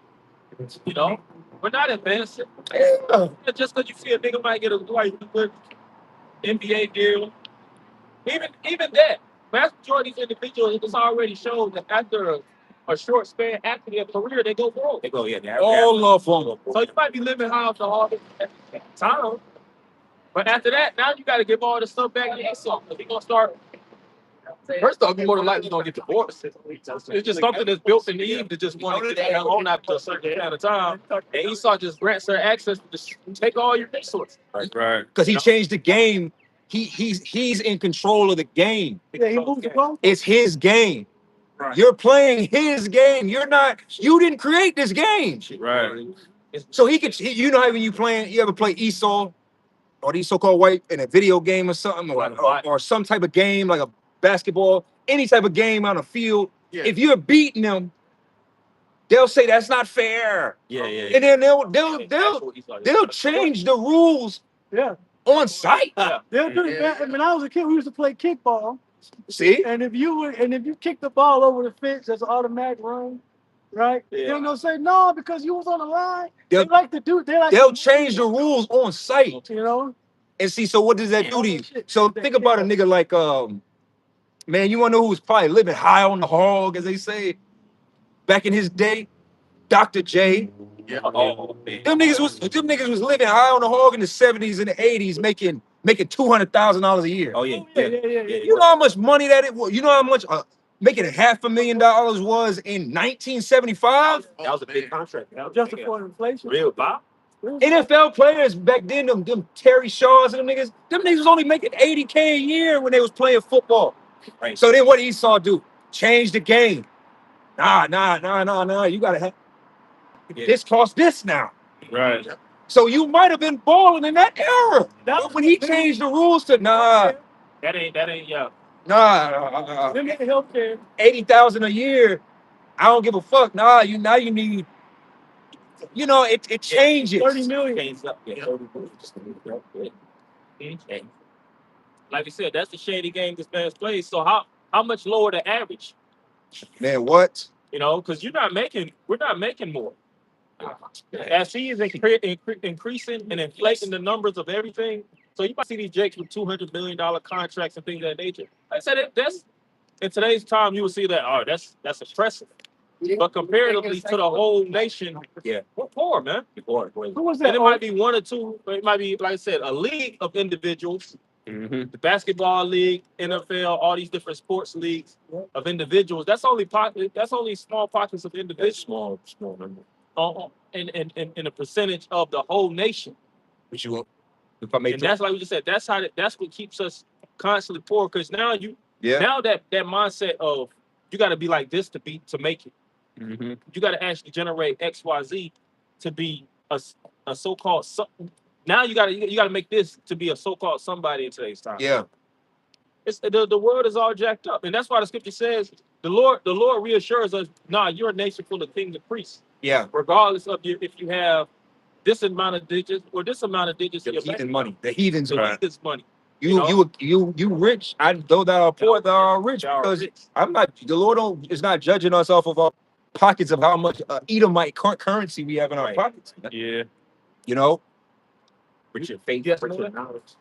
You know, we're not advancing. Yeah. Just because you see a nigga might get a good NBA deal, even that, vast majority of these individuals, it's already shown that after a short span after their career, they go broke. They go, All of them. So you might be living high off the hard at the time, but after that, now you got to give all the stuff back to Esau. Because you're gonna start. First off, you more than likely gonna get divorced. It's just something that's built in Eve to just want to get the hell on after a certain amount of time. And Esau just grants her access to just take all your resources. Right. Because he changed the game. He's in control of the game. Yeah, he moves the ball. It's his game. Right. You're playing his game. You didn't create this game. Right. So you know how when you ever play Esau or these so-called white in a video game or something, or some type of game like a basketball, any type of game on a field. Yeah. If you're beating them, they'll say that's not fair. Yeah. And then they'll change the rules. Yeah. On site. They'll do that. When I was a kid, we used to play kickball. See? And if you kick the ball over the fence, that's an automatic run, right? Yeah. They're gonna say no because you was on the line. They'll change the rules on site. You know? And see, so what does that do to you? So think about a nigga like man, you wanna know who was probably living high on the hog, as they say, back in his day? Dr. J. Yeah. Oh, man. Them niggas was living high on the hog in the 70s and the 80s, making $200,000 a year. Oh yeah. You know how much money that it was? You know how much making $500,000 was in 1975? That was a big contract. Just before inflation. Real Bob. NFL players back then, them Terry Shaws and them niggas was only making $80K a year when they was playing football. Right. So then what did Esau do? Change the game. Nah. You gotta have this cost this now. Right. So you might have been balling in that era. But when he changed the rules to That ain't yeah. Healthcare. $80,000 a year. I don't give a fuck. You need. You know it changes. 30 million. Like you said, that's the shady game this man's plays. So how much lower the average? Man, what? You know, because we're not making more. As he is increasing and inflating the numbers of everything, so you might see these jakes with $200 million contracts and things of that nature. I said in today's time, you will see that, oh, that's impressive. But comparatively to the whole nation, Yeah. we're poor, man. Poor. Who was that? And it might be one or two, it might be, like I said, a league of individuals, Mm-hmm. the basketball league, NFL, all these different sports leagues of individuals. That's only small pockets of individuals. Small number. In a percentage of the whole nation. Which you, if I may, And that's like we just said, that's what keeps us constantly poor. Because now now that mindset of you got to be like this to make it. Mm-hmm. You got to actually generate XYZ to be a so-called now you got to make this to be a so-called somebody in today's time. Yeah. It's the world is all jacked up, and that's why the scripture says the Lord reassures us, nah, you're a nation full of kings and priests. Yeah. Regardless of if you have this amount of digits or this amount of digits. The heathen money. The heathens money. You rich. I though thou art poor, thou art rich. Because I'm not. The Lord is not judging us off of our pockets of how much Edomite currency we have in our pockets. Yeah. You know. With your faith, with your knowledge.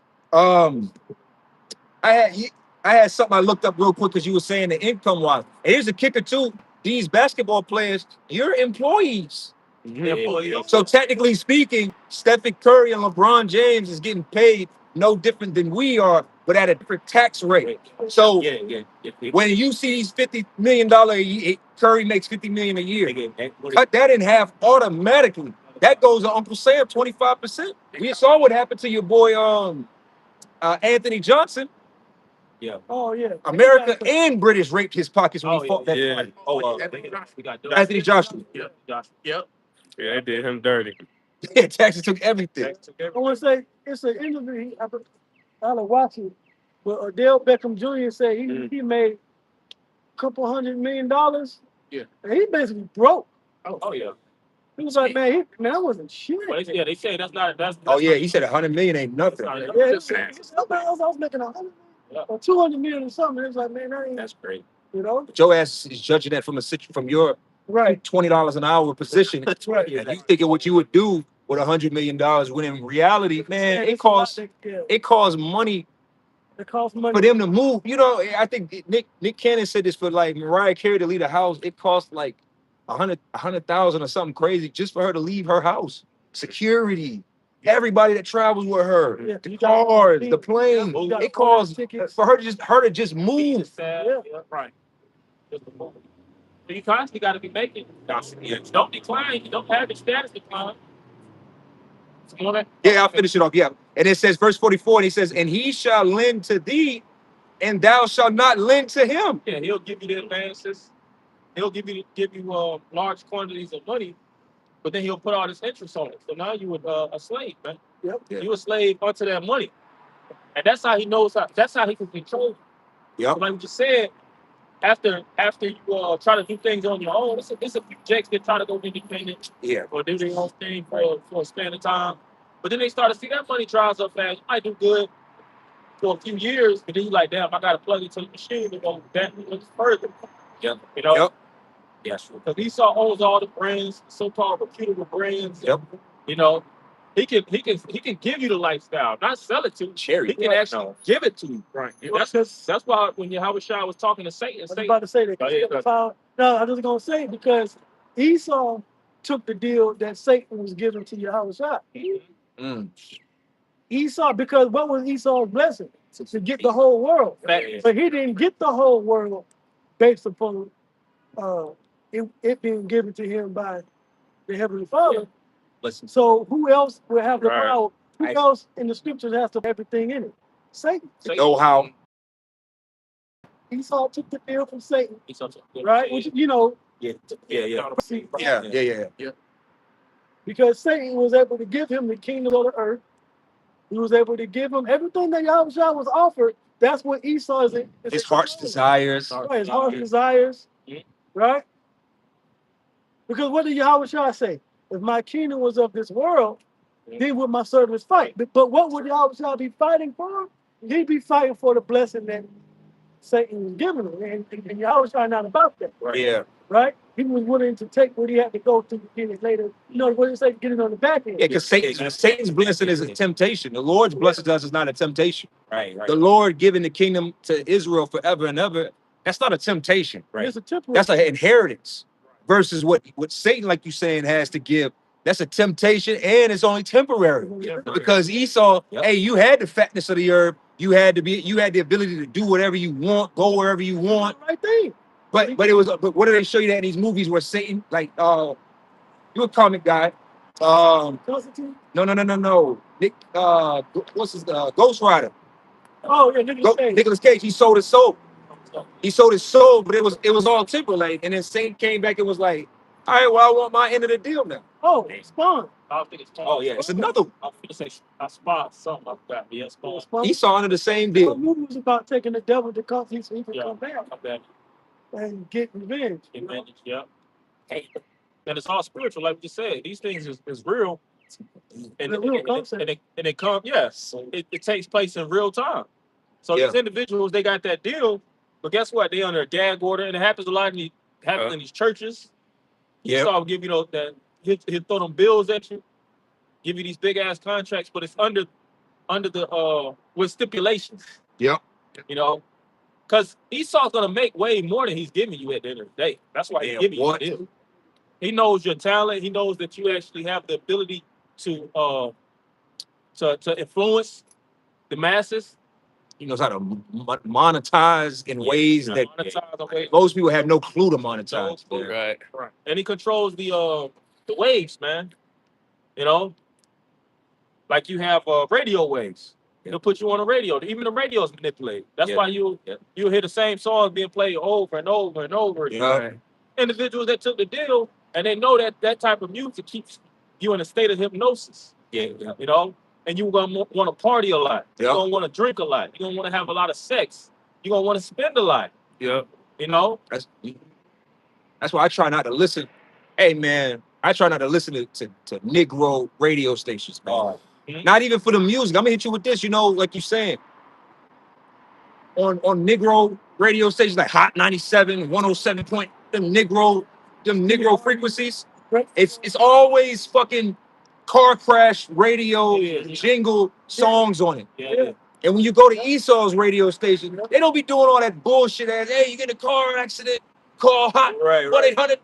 I had something I looked up real quick because you were saying the income wise. And here's the kicker too. These basketball players, you're employees. Yeah. So technically speaking, Stephen Curry and LeBron James is getting paid no different than we are, but at a different tax rate. So when you see these $50 million a year, Curry makes $50 million a year. Cut that in half automatically. That goes to Uncle Sam 25%. We saw what happened to your boy Anthony Johnson. Yeah. Oh yeah. America and British raped his pockets when he fought that fight. Anthony Joshua. Yep. Yep. Yeah, they did him dirty. Yeah, Texas took everything. I want to say it's an interview. I was watching, but Odell Beckham Jr. said he made a couple $100 million. Yeah. And he basically broke. Oh yeah. He was like, man, that wasn't shit. Well, they say that's not. He said 100 million ain't nothing. Yeah, I was making 100 or 200 million or something. It was like, man, that's great. You know, But your ass is judging that from your right $20 an hour position. That's right. And you thinking what you would do with $100 million when in reality, man, it costs money. It costs money for them to move. You know, I think Nick Cannon said this for like Mariah Carey to leave the house. It costs like 100,000 or something crazy just for her to leave her house. Security, everybody that travels with her, the cars, the plane. It costs for her to just move. Right. So you constantly got to be making. Don't decline. You don't have your status decline. Yeah, I'll finish it off. Yeah. And it says, verse 44, and he says, and he shall lend to thee, and thou shalt not lend to him. Yeah, he'll give you the advances. He'll give you large quantities of money, but then he'll put all this interest on it. So now you a slave, man. Yep. Yeah. You a slave onto that money. And that's how he knows that's how he can control you. Yep. So like we just said, after you try to do things on your own, it's a few jakes that try to go independent. Yeah. Or do their own thing for a span of time. But then they start to see that money dries up fast. You might do good for a few years, but then you're like, damn, I got to plug into the machine to go that much further. Yep. You know? Yep. Yes. Because Esau owns all the brands, so-called reputable brands. Yep. You know, he can give you the lifestyle, not sell it to you. Cherry. He can actually give it to you. Right. That's why when Yahweh Shah was talking to Satan, I was about to say that. Oh, yeah. No, I was going to say because Esau took the deal that Satan was giving to Yahweh Shah. Esau, because what was Esau's blessing? To get the whole world. But he didn't get the whole world based upon it being given to him by the Heavenly Father. Listen. So who else will have the power? Who else in the scriptures has to have everything in it? Satan. Know how. Esau took the deal from Satan. Right? Right? Which, you know. Yeah. Because Satan was able to give him the kingdom of the earth. He was able to give him everything that Yahweh Shah was offered. That's what Esau is. His heart's desires. Right, his heart's desires. Right? Because what did Yahweh Shah say? If my kingdom was of this world, then would my servants fight. But what would Yahweh Shah be fighting for? He'd be fighting for the blessing that Satan was giving him. And Yahweh Shah not about that. Right. Yeah. Right? He was willing to take what he had to go to get it later. You know, what did he say? Get it on the back end. Yeah, because Satan's blessing is a temptation. The Lord's blessing to us is not a temptation. Right. The Lord giving the kingdom to Israel forever and ever That's not a temptation, right? It's a temporary. That's an inheritance versus what Satan, like you saying, has to give. That's a temptation, and it's only temporary. Because Esau, hey, you had the fatness of the earth. You had the ability to do whatever you want, go wherever you want. Right thing. But what do they show you that in these movies where Satan, like you a comic guy. Constantine? No. Nick, what's his Ghost Rider? Oh yeah, Nicolas Cage. He sold his soul. But it was all temporary. And then Satan came back and was like, all right, well, I want my end of the deal now. Oh, Spawn. I don't think it's Spawn. Oh yeah, it's another one. I'm gonna say I spot something like that. Yeah, Spawn. Esau under the same The deal. movie was about taking the devil to come, so he can Yeah, come back I'm bad. and get revenge. you know? Yeah. Hey, and it's all spiritual, like you said. These things is real, and The real concept. and it comes. Yes, it takes place in real time. So Yeah. these individuals, they got that deal, but guess what? They under a gag order, and it happens a lot in in these churches. Yeah. So I'll give that he'll throw them bills at you, give you these big ass contracts, but it's under the with stipulations. Yep. You know, because Esau's gonna make way more than he's giving you at the end of the day. That's why he's giving you the deal. He knows your talent. He knows that you actually have the ability to influence the masses. He knows how to monetize in ways that Monetize most people have no clue to monetize. Right. And he controls the waves, man. You know, like you have radio waves. He'll put you on the radio. Even the radio is manipulated. That's why you'll hear the same songs being played over and over and over again. Yeah. Individuals that took the deal and they know that type of music keeps you in a state of hypnosis. Yeah. You know, and you're gonna want to party a lot. Yeah. You're gonna want to drink a lot. You're gonna want to have a lot of sex. You're gonna want to spend a lot. Yeah. You know? That's why I try not to listen. Hey man, I try not to listen to Negro radio stations, man. Not even for the music. I'm gonna hit you with this, like you're saying. On Negro radio stations like Hot 97, 107 point, them Negro frequencies. It's always fucking car crash radio jingle songs on it. Yeah. And when you go to Esau's radio station, they don't be doing all that bullshit as, hey, you get in a car accident, call hot 1-800,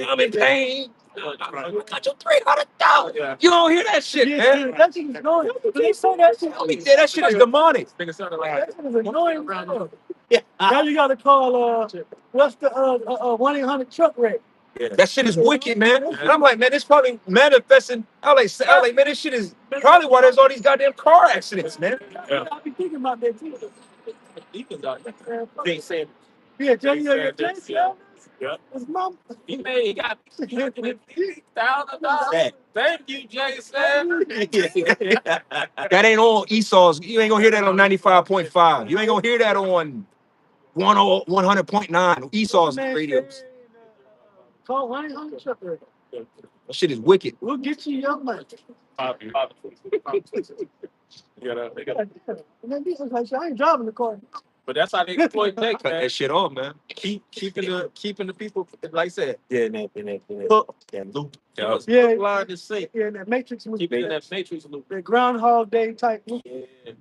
I'm in pain. I got your $300. Yeah. You don't hear that shit, man. That shit is annoying. They say that shit. That shit is demonic. Nigga sounded like That shit is annoying. Now you gotta call what's the 1-800 truck wreck? That shit is wicked, man. And I'm like, man, it's probably manifesting. I like, man, this shit is probably why there's all these goddamn car accidents, man. I be thinking about that too. they saying Yeah, Jay, Yeah. his mom. he got $50,000. Thank you, Jason. That ain't on Esau's. You ain't gonna hear that on 95.5. You ain't gonna hear that on 100.9 Esau's radios. Call 1-800 truck wreck. That shit is wicked. We'll get you your money. They gotta, And then this is like, I ain't driving the car. but that's how they exploit tech, Cut man. that shit off, man. Keeping the people, like I said, Yeah, loop. Yeah. Blind to see. Yeah, that Matrix movie. Keep it in that matrix loop. That Groundhog Day type movie. Yeah.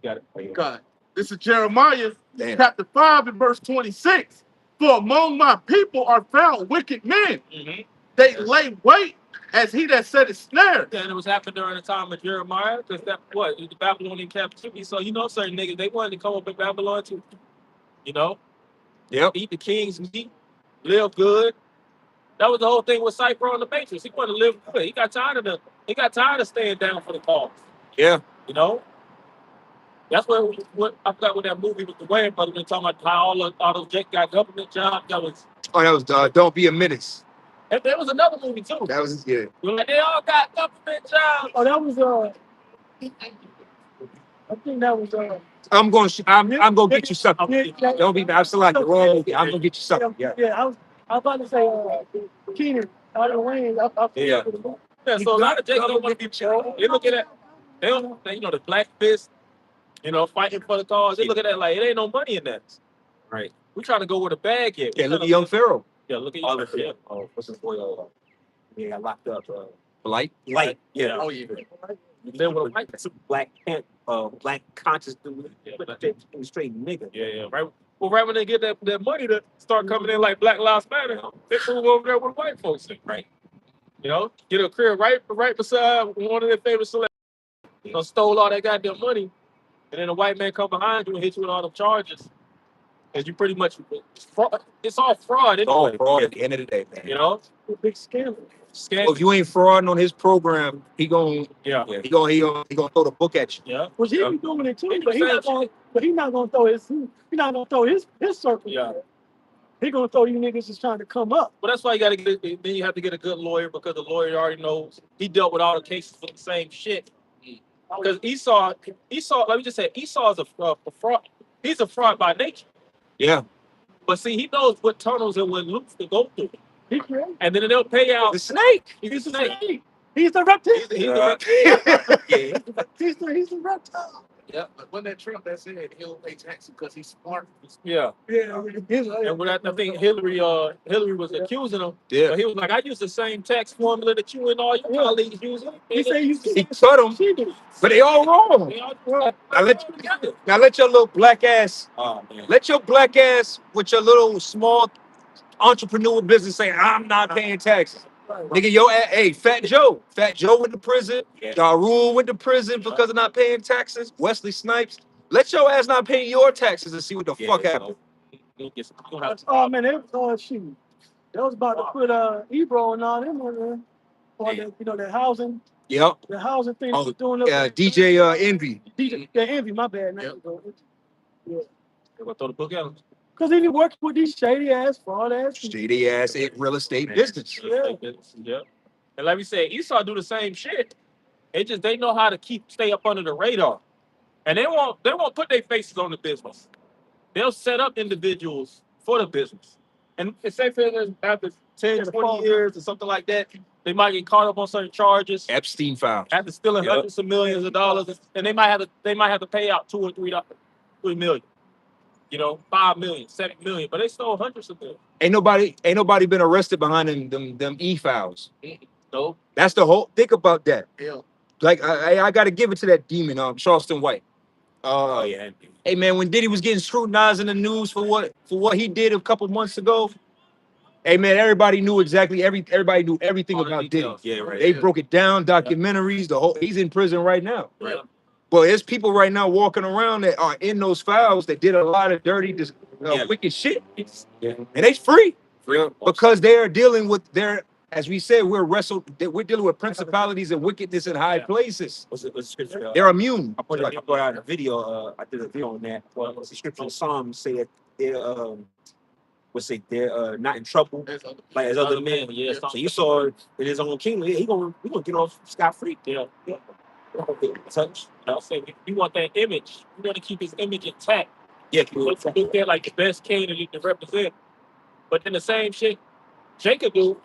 Got it. God. This is Jeremiah Damn. chapter 5 and verse 26. For among my people are found wicked men. Mm-hmm. They lay wait as he that set a snare. And it was happening during the time of Jeremiah, because the Babylonian captivity. So certain niggas, they wanted to come up in Babylon to, Yep. eat the king's meat, live good. That was the whole thing with Cypher on the Matrix. He wanted to live good. He got tired of staying down for the cause. Yeah. That's what I forgot what that movie with the Wayne brothers been talking about, how all those Jake got government jobs. That was Don't Be a Menace. and there was another movie too. That was yeah. Like they all got government jobs. Oh, that was I think that was I'm gonna get you something. yeah, Don't be absolutely wrong movie. I'm gonna get you something. Yeah. I was about to say Keenan out of the Wayne. Yeah. Yeah, so a lot of Jake don't want to be They look at that. They don't, the black fist, fighting for the cause. They look at that like it ain't no money in that. Right. We trying to go where the bag is. Yeah, look at Young Pharaoh. Yeah, look at Young Pharaoh. Oh, what's his boy? He got locked up. Light. Light. Yeah. Oh yeah. You live with a white. Black conscious dude. Yeah, Straight nigga. Yeah. Right Well, rather than get that money to start coming in like Black Lives Matter, they move over there with white folks in, right? You know, get a crib right beside one of their favorite celebrities. You know, stole all that goddamn money, and then a white man come behind you and hit you with all them charges. And you pretty much, it's all fraud It's all anyway. fraud at the end of the day, man. You know, A big scandal. scam. If you ain't frauding on his program, he gonna Yeah. he gonna throw the book at you. Yeah. Which he Yeah. be doing it too, He do but he same not gonna. shit. But he not gonna throw his circle. Yeah. He gonna throw you niggas that's trying to come up. But that's why you got to get. Then you have to get a good lawyer because the lawyer already knows he dealt with all the cases for the same shit. Because Esau. Let me just say, Esau is a fraud. He's a fraud by nature. Yeah. But see, he knows what tunnels and what loops to go through, He created. and then they'll pay out. The snake. He's a snake. He's the reptile. He's the He's the reptile. Yeah, but when that Trump that said he'll pay taxes because he's smart. Yeah. Yeah. And what I think Hillary was accusing him. Yeah. But he was like, I use the same tax formula that you and all your colleagues use. He say you He cut them, She do. but they all wrong. Now let your little black ass, let your black ass with your little small entrepreneur business say, I'm not paying taxes. Nigga, hey, Fat Joe went to prison. Ja Rule went to prison because of not paying taxes. Wesley Snipes, let your ass not pay your taxes and see what the fuck happened. Oh man, they shoot. They was about to put Ebro and all them on there. On the that housing. Yep. The housing thing Oh, was doing up there. DJ Envy. DJ, yeah, Envy, my bad. Man. Yeah. They're gonna throw the book at him. Because he working with these shady ass, fraud ass. Shady ass real estate business. Yeah. And like we said, Esau do the same shit. They know how to stay up under the radar. And they won't put their faces on the business. They'll set up individuals for the business. And say for instance, after 10, 20 years or something like that, they might get caught up on certain charges. Epstein files. After stealing hundreds of millions of dollars, and they might have to pay out $2 or $3 million. You know, 5 million, 7 million, but they stole hundreds of millions. Ain't nobody been arrested behind them e-files. No. That's the whole. Think about that. Yeah. Like I got to give it to that demon, Charleston White. Yeah. Hey man, when Diddy was getting scrutinized in the news for what he did a couple months ago, hey man, everybody knew everybody knew everything All the about Diddy. details. Yeah, right. They broke it down, documentaries. He's in prison right now. Right. But there's people right now walking around that are in those files that did a lot of dirty, wicked shit, and they free because they're dealing with as we said, we're dealing with principalities and wickedness in high places. What's the scripture? They're immune. I put out a video. I did a video on that. What's the scripture in Psalms say that they're not in trouble like as other men. Yeah. So you saw in his own kingdom, he gonna get off scot free. Yeah. Touch. I'll say you want that image. You want to keep his image intact. Yeah, Look there like the best king that you can represent. But then the same shit Jacob do,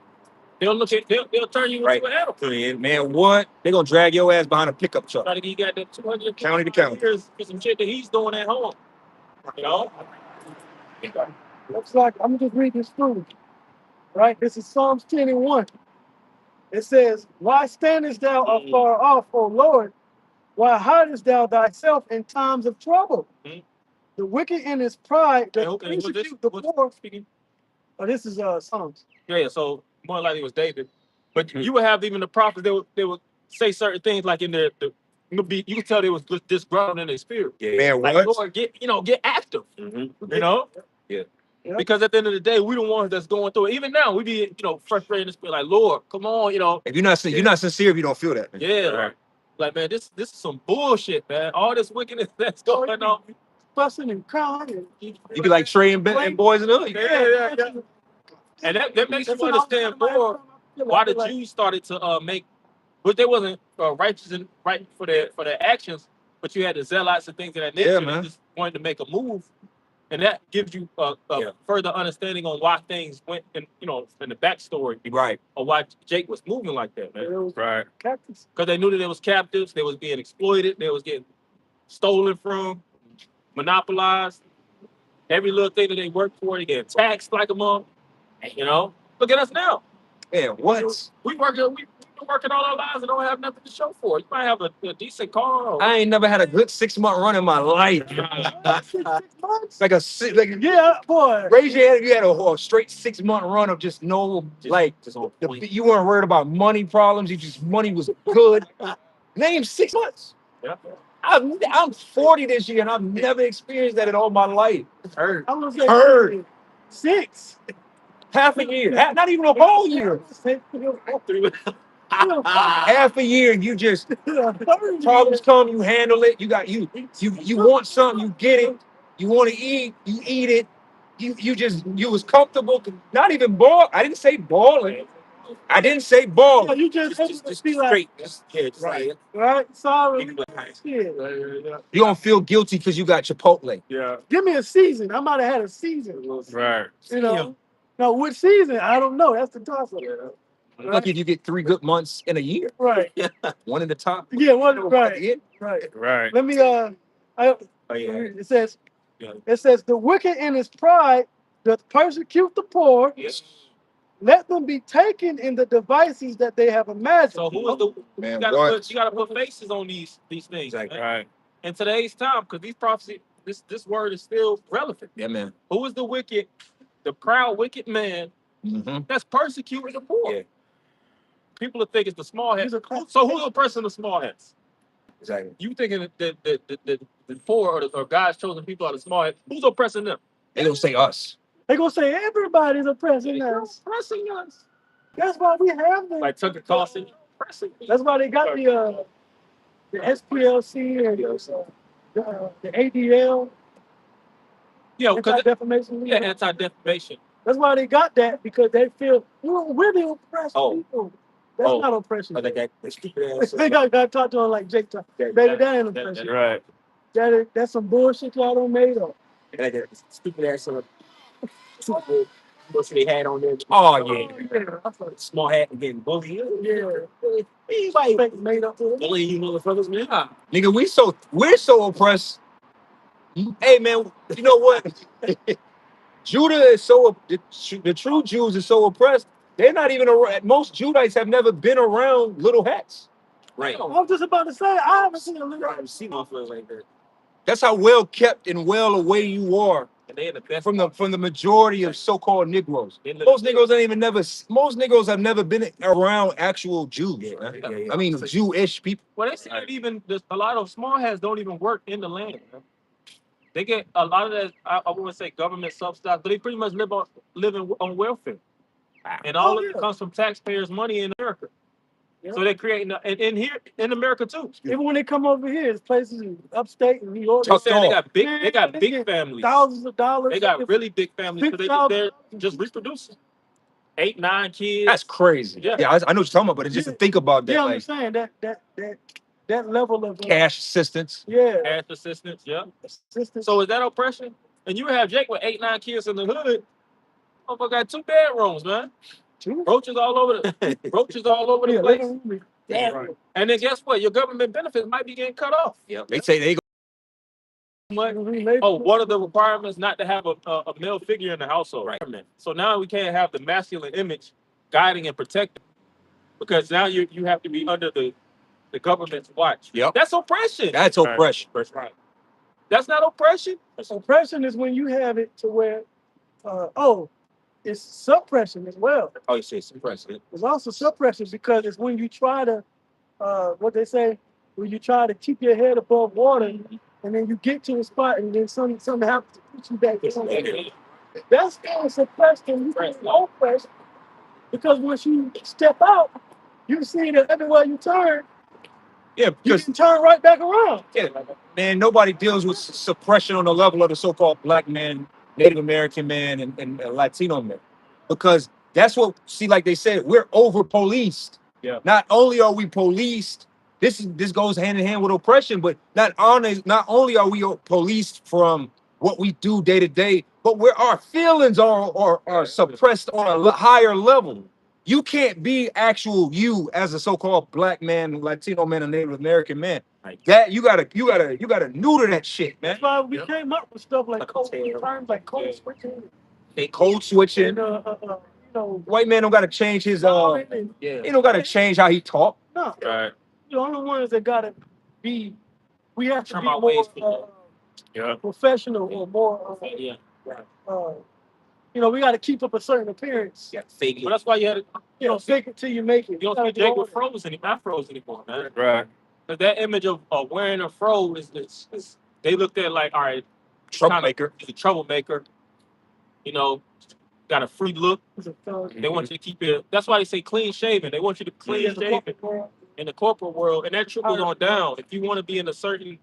they'll turn you into an animal. Man, what? They're gonna drag your ass behind a pickup truck. Try to get you got that 200 County to county. years for some shit that he's doing at home. You know? Looks like I'm gonna just read this through. Right? This is Psalms 10 and 1. It says, Why standest thou afar off, O Lord? Why hidest thou thyself in times of trouble? Mhm. The wicked in his pride that Okay, persecute the poor. speaking? Oh, this is Psalms. Yeah, so more likely it was David. But you would have even the prophets, they would say certain things like in you could tell they was disgruntled in their spirit. Man, Like, what? Lord, get active. You know? Yeah. Because at the end of the day, we the ones that's going through it. Even now, we be, frustrated and spirit like, Lord, come on, If you're not sincere if you don't feel that. Man. Yeah. Right. Like, man, this is some bullshit, man. All this wickedness that's going on. Fussing and crying. And You be like Trey and Boys in the Hood. Yeah. And that makes you understand more why the Jews started to make, but they wasn't righteous and right for their actions, but you had the zealots and things of that nature that just wanted to make a move, and that gives you a further understanding on why things went in the backstory, Right? or why Jake was moving like that, man. Right. Because they knew that there was captives, they was being exploited, they was getting stolen from, monopolized. Every little thing that they worked for, they get taxed like a mom. Look at us now. Man, what? We working working all our lives and don't have nothing to show for it. You might have a decent car. Or, I ain't never had a good 6-month run in my life. 6 months? Like Yeah, boy. raise your hand if you had a straight 6-month run of just no you weren't worried about money problems. Money was good. Name 6 months. yeah. I'm 40 this year and I've never experienced that in all my life. Heard. I was like, Heard. 6. Half a year, not even a whole year. Half a year, and you just problems come, you handle it. You want something, you get it. You want to eat, you eat it. You was comfortable. Not even ball. I didn't say balling. I didn't say ball. You just be Straight. like, Right. right? Sorry. Right. Shit. You don't feel guilty because you got Chipotle. Yeah. Give me a season. I might have had a season. Right. You know. Now, which season? I don't know. That's the toss up. Lucky if you get 3 good months in a year. Right. One in the top. Yeah, right. Right. Let me it says Yeah. the wicked in his pride doth persecute the poor. Yes. Let them be taken in the devices that they have imagined. So who is the Man, you gotta put faces on these things. Exactly. Man. Right. In today's time, because these prophecy, this word is still relevant. Yeah, man. Who is the wicked, the proud wicked man that's persecuting the poor? Yeah. People will think it's the small heads. He's So who's oppressing the small heads? Exactly. You thinking that the poor or God's chosen people are the small heads? Who's oppressing them? They gonna say us. They're going to say everybody's oppressing us. Oppressing us. That's why we have them. Like Tucker Carlson, oppressing. That's why they got the SPLC and the ADL. Yeah, because Anti-Defamation League. anti-defamation. That's why they got that, because they feel we're the oppressed people. That's not oppression. I think that stupid ass. They got to talk to him like Jake talk. Baby, that ain't oppression. Right. That's some bullshit y'all done made up. Like that stupid ass. What they had on there? Oh yeah. Small hat and getting bullied. Yeah. Anybody Made up for it. bullying you motherfuckers, man? Nigga, we're so oppressed. Hey man, you know what? Judah is the true Jews are so oppressed. They're not even around. Most Judites have never been around little hats. Right. I was just about to say, I haven't seen a little. I haven't seen motherfuckers like that. That's how well kept and well away you are And they in the best from the majority of so-called Negroes. Most Negroes have never been around actual Jews. Man. Yeah. I mean, Jewish people. Well, they say that even a lot of small heads don't even work in the land. Man. They get a lot of that. I wouldn't say government subsidized, but they pretty much live on welfare, and all of it comes from taxpayers' money in America. Yeah. So they're creating, and in here in America too. Even when they come over here, it's places in upstate in New York. They got big families, thousands of dollars. They got really big families because they're just reproducing. 8, 9 kids. That's crazy. Yeah, I know what you're talking about, but it's just to think about that. Yeah, I'm saying that level of cash assistance. Yeah, cash assistance. Yeah. Assistance. So is that oppression? And you have Jake with 8, 9 kids in the hood. Motherfucker got 2 bedrooms, man. Roaches all over the place. Yeah. Right. And then guess what? Your government benefits might be getting cut off. Yeah. They say they go. One of the requirements not to have a male figure in the household. Right. So now we can't have the masculine image guiding and protecting, because now you have to be under the government's watch. Yep. That's oppression. That's oppression. Right. That's not oppression. Oppression is when you have it to where, it's suppression as well. Oh, you say suppression. It's also suppression because it's when you try to, what they say, when you try to keep your head above water, and then you get to a spot and then something happens to put you back. That's kind of suppression. You can oppress, because once you step out, you see that everywhere you turn, Yeah, you can turn right back around. Yeah, man, nobody deals with suppression on the level of the so-called black man, Native American man, and Latino man, because that's what, like they said, we're over-policed. Yeah. Not Not only are we policed, this goes hand in hand with oppression, but not only are we policed from what we do day to day, but our feelings are suppressed on a higher level. You can't be actual you as a so-called black man, Latino man, and Native American man. Like that, you gotta neuter that shit, man. That's why we came up with stuff like terms like code switching. Code switching. And White man don't got to change his Yeah. he don't got to change how he talk. No. Right. The only ones that gotta be, we have to Trim be our ways for more Yeah. professional or more. Yeah. We got to keep up a certain appearance. Yeah. Fake it. But that's why you had to. Fake it till you make it. You don't see Jake with froze not froze anymore, man. Right. Because that image of wearing a fro is they looked at like, all right, Troublemaker. He's a troublemaker. Got a free look. They want you to keep it. That's why they say clean shaven. They want you to clean shaven in the corporate world, and that trickles on down. If you want to be in a certain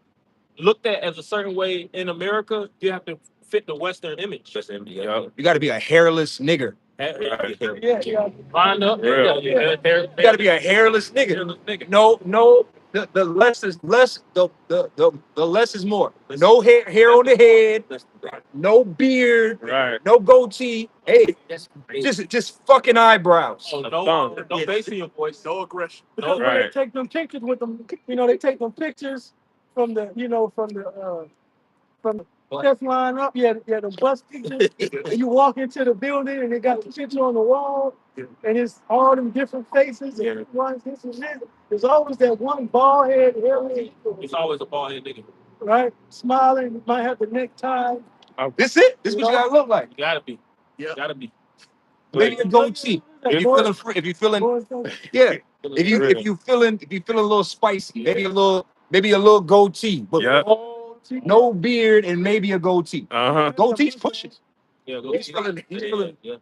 looked at as a certain way in America, you have to fit the Western image. You got to be a hairless nigger. Yeah. Line up. You got to be a hairless nigga. No. The less is less. The less is more. No hair on the head. No beard. Right. No goatee. Hey, just fucking eyebrows. Oh, no bass in your voice. No aggression. Because when they take them pictures with them, they take them pictures from the test line up. The bus pictures. And you walk into the building and they got the picture on the wall, and it's all them different faces. And one, this and this. There's always that one bald head. It's always a bald head nigga. Right? Smiling, might have the necktie. This it? This what you gotta look like. You gotta be. Yeah. Gotta be. Maybe a goatee. If you feeling free, if you feeling, yeah. If you feeling a little spicy, maybe a little goatee, but no beard and maybe a goatee. Goatee's pushing. Yeah, He's feeling. Yeah. A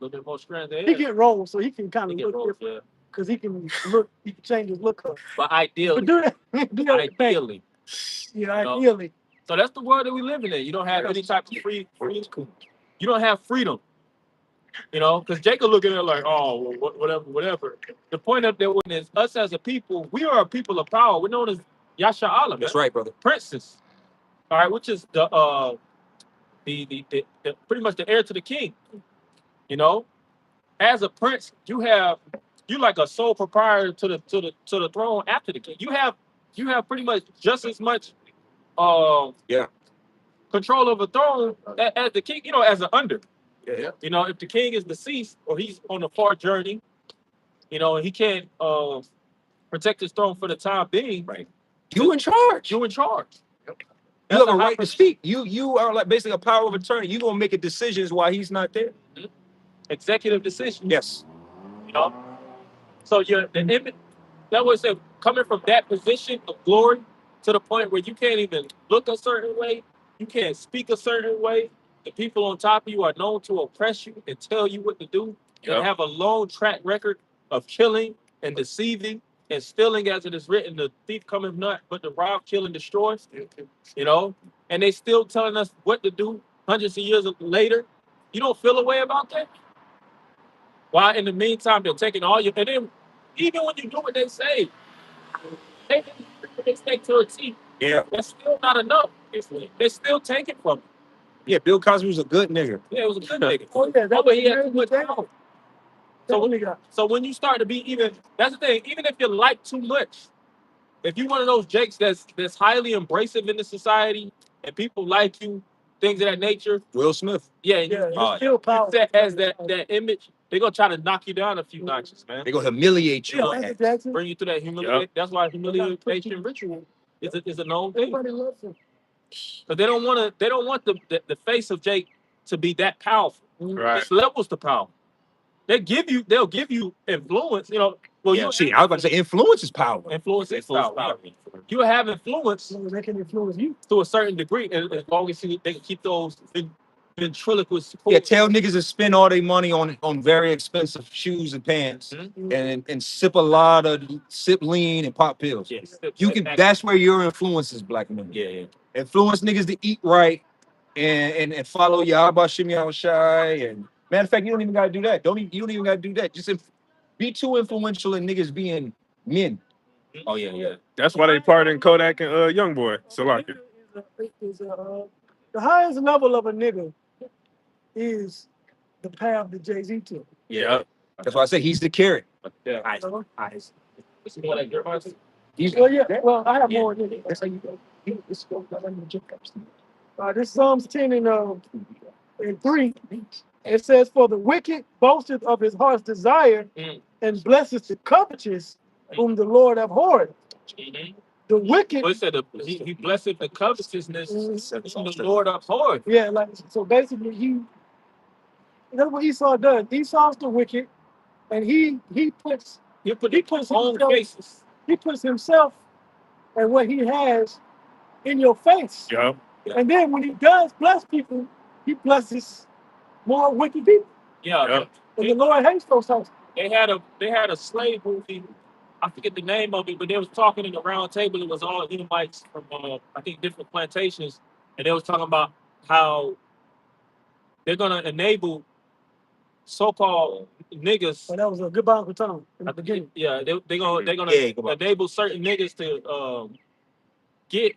little bit more strength there. He get rolled, so he can kind of look different. Because he can change his look up. But ideally. Do that. Ideally. Yeah, ideally. So that's the world that we live in. You don't have any type of free. You don't have freedom. Because Jacob looking at it like, oh, well, whatever. The point of that is us as a people, we are a people of power. We're known as Yasha Allah. That's right, brother. Princes. All right, which is the pretty much the heir to the king. As a prince, you're like a sole proprietor to the throne after the king. You have pretty much just as much control of a throne as the king, as an under. Yeah. If the king is deceased or he's on a far journey, and he can't protect his throne for the time being. Right. You in charge. You in charge. You have a right to speak. You are like basically a power of attorney. You gonna make decisions while he's not there. Mm-hmm. Executive decisions. Yes. So the image that was coming from that position of glory to the point where you can't even look a certain way, you can't speak a certain way. The people on top of you are known to oppress you and tell you what to do, and have a long track record of killing and deceiving and stealing, as it is written, the thief cometh not but to rob, kill, and destroy. And they still telling us what to do hundreds of years later. You don't feel a way about that? While in the meantime, they're taking all your, and then even when you do what they say, they take to a T. Yeah. That's still not enough. They still take it from you. Yeah, Bill Cosby was a good nigga. Yeah, it was a good nigga. But he had too much power. So when you start to be that's the thing, even if you like too much, if you're one of those jakes that's highly embracive in the society and people like you, things of that nature. Will Smith. Yeah, you still power as that image. They're gonna try to knock you down a few notches, man. They're gonna humiliate you. Bring you to that humiliation. Yep. That's why humiliation ritual is a known thing. Everybody loves him. But they don't want the face of Jake to be that powerful. Right. There's levels to power. They'll give you influence. I was about to say influence is power. Influence is power. You have influence. They can influence you to a certain degree, and as long as they can keep those ventriloquist. Yeah, tell niggas to spend all their money on very expensive shoes and pants, and sip lean and pop pills. Yes. That's where your influence is, black men. Yeah. Influence niggas to eat right and follow Yahba Shimmy Shai. And matter of fact, you don't even gotta do that. You don't even gotta do that. Just be too influential in niggas being men. Oh yeah. That's why they pardoned Kodak and Youngboy. Salaki. The highest level of a nigga is the path that Jay-Z took. Yeah. That's why I say he's the carrot. Yeah. Eyes. Well, I have more niggas. That's how you go. This Psalms 10 and 3. It says, "For the wicked boasteth of his heart's desire, and blesseth the covetous, whom the Lord abhorred." Mhm. The wicked. Well, it said he blessed the covetousness whom the Lord abhorred. Yeah, like so. Basically, that's what Esau does. Esau's the wicked, and he puts He put on himself, faces. he puts himself and what he has in your face. Yeah. And then when he does bless people, he blesses more wicked people. Yeah. Yep. And the Lord hates those types. They had a slave movie. I forget the name of it, but they was talking in the round table. It was all Edomites from I think different plantations, and they was talking about how they're gonna enable so-called niggas. So that was a goodbye Uncle Tom in the beginning. Yeah, they're gonna Yeah, come on. enable certain niggas to get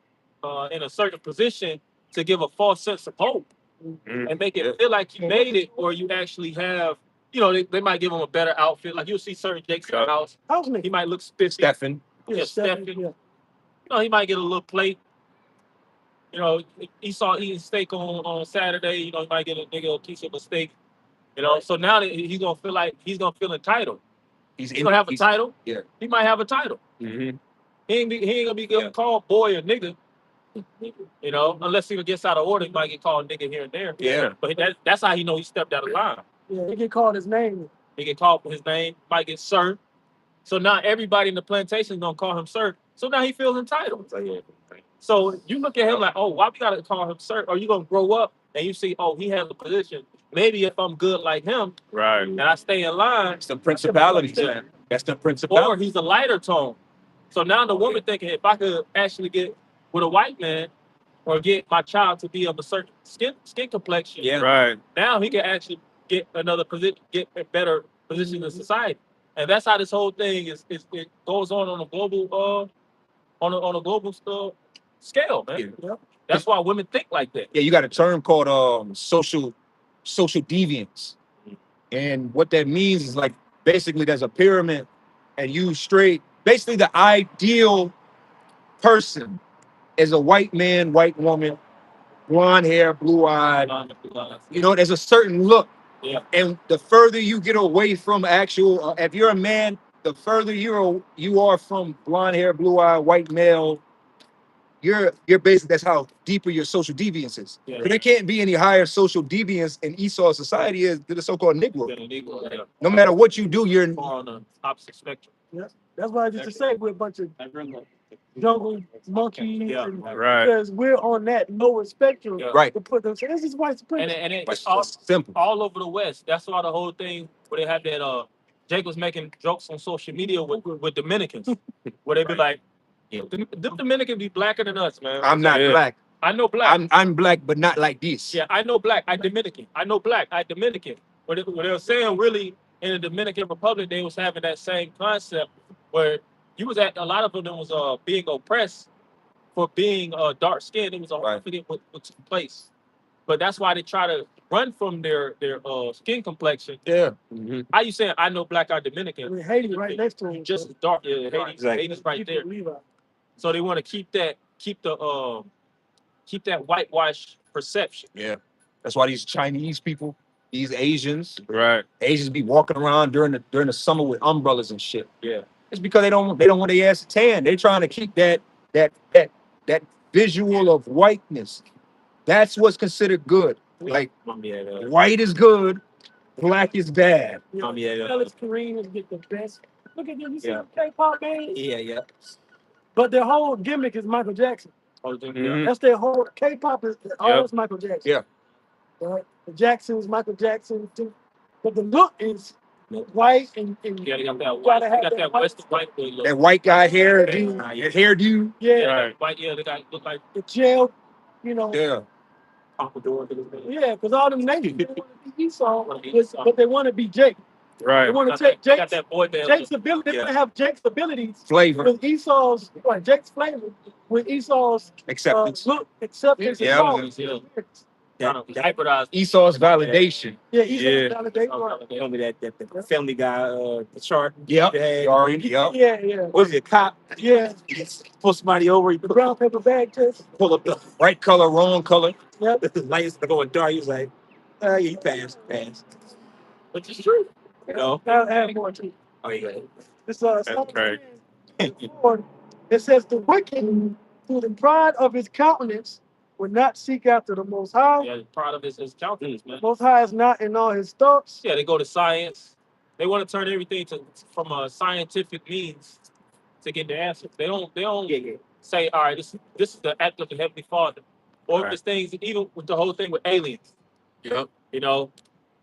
in a certain position to give a false sense of hope and make it feel like you made it, or you actually have. You know, they might give him a better outfit. Like you'll see certain Jakes in the house. House nigga. He might look spiffy. Stephen. Yeah, Stephen. Yeah. You know, he might get a little plate. You know, Esau eating steak on Saturday. You know, he might get a nigga a piece of a steak. You know, so now that he's gonna feel like he's gonna feel entitled. He's gonna have a title. Yeah. He might have a title. Mm-hmm. He ain't gonna be getting called boy or nigga. You know, unless he gets out of order, he might get called nigga here and there. Yeah. But that's how he know he stepped out of line. Yeah, he get called his name. He get called for his name, might get sir. So now everybody in the plantation is gonna call him sir. So now he feels entitled. So you look at him like, oh, why we gotta call him sir? Or you gonna grow up and you see, oh, he has a position. Maybe if I'm good like him, Right. and I stay in line, It's the principalities. Yeah. That's the or principality. he's a lighter tone. So now the woman thinking, if I could actually get with a white man or get my child to be of a certain skin complexion, Right. now he can actually get another position, get a better position in society. And that's how this whole thing is it goes on a global on a global scale, man. Yep. That's why women think like that. Yeah, you got a term called social deviance. And what that means is like basically there's a pyramid and you straight basically the ideal person is a white man, white woman, blonde hair, blue eyed. You know, there's a certain look. Yeah. And the further you get away from actual, if you're a man, the further you are from blonde hair, blue eye, white male, you're basically that's how deeper your social deviance is. Yeah. But there can't be any higher social deviance in Esau society as the so-called Negro. Yeah. No matter what you do, you're On the opposite spectrum. Yeah. That's why I used to say we're a bunch of jungle monkeys, Yeah. and Right. because we're on that lower spectrum. Yeah. right. To put them, so this is white supremacy. And But it's all simple. over the West. That's why the whole thing where they have that Jake was making jokes on social media with Dominicans, where they be like, the Dominicans be blacker than us, man. I'm not Yeah. black. I know black. I'm black, but not like this. Yeah, I know black. I Dominican. I know black. I Dominican. What they were saying really in the Dominican Republic, they was having that same concept where you was at a lot of them was being oppressed for being dark skinned. It was I forget what took place, but that's why they try to run from their skin complexion. Yeah. Mm-hmm. How you saying I know black or Dominican? I mean, Haiti right next to him. Just as dark. Yeah, Haiti's right there. So they want to keep that whitewash perception. Yeah. That's why these Chinese people, these Asians Right. be walking around during the summer with umbrellas and shit. Yeah. It's because they don't want their ass to tan. They're trying to keep that visual of whiteness. That's what's considered good. Like white is good, black is bad. Fellas Koreans get the best. Look at them. You see the K-pop bands? Yeah. But their whole gimmick is Michael Jackson. Mhm. That's their whole K-pop is all Michael Jackson. Yeah. Right? The Jacksons, Michael Jackson, too. But the look is white and Yeah, they got that Gotta white. They have got that that white Western white boy look. That white guy hairdo. yeah, Right. White, yeah, they got look like the gel, you know. Yeah. pompadour. Yeah, because all them niggas they want to be Esau, but they want to be Jake. They Right. want to Got take that Jake's boy band. Jake's ability. They want to have Jake's abilities Flavor, with Esau's Jake's flavor with Esau's acceptance. look, acceptance, and Yeah. tolerance. Kind of hyperized. Esau's validation. Yeah, Esau's Yeah. validation. Tell me that the Family Guy, the chart. Yep. Yeah. Sorry. Yep. Yeah. Was he a cop? Yeah, Pull somebody over. He the brown paper bag test. pull up the Right color, wrong color. Yep. lights are going dark. He was like, Yeah, you pass. Which is true. You know. I'll add more to it. Oh, yeah. This That's Psalms right. 10:4, it says the wicked through the pride of his countenance would not seek after the Most High. Yeah, part of his countenance, man. Most High is not in all his thoughts. Yeah, they go to science. They want to turn everything from a scientific means to get the answers. They don't Yeah. say, all right, this is the act of the Heavenly Father. Or if Right. it's things, even with the whole thing with aliens, Yep. you know,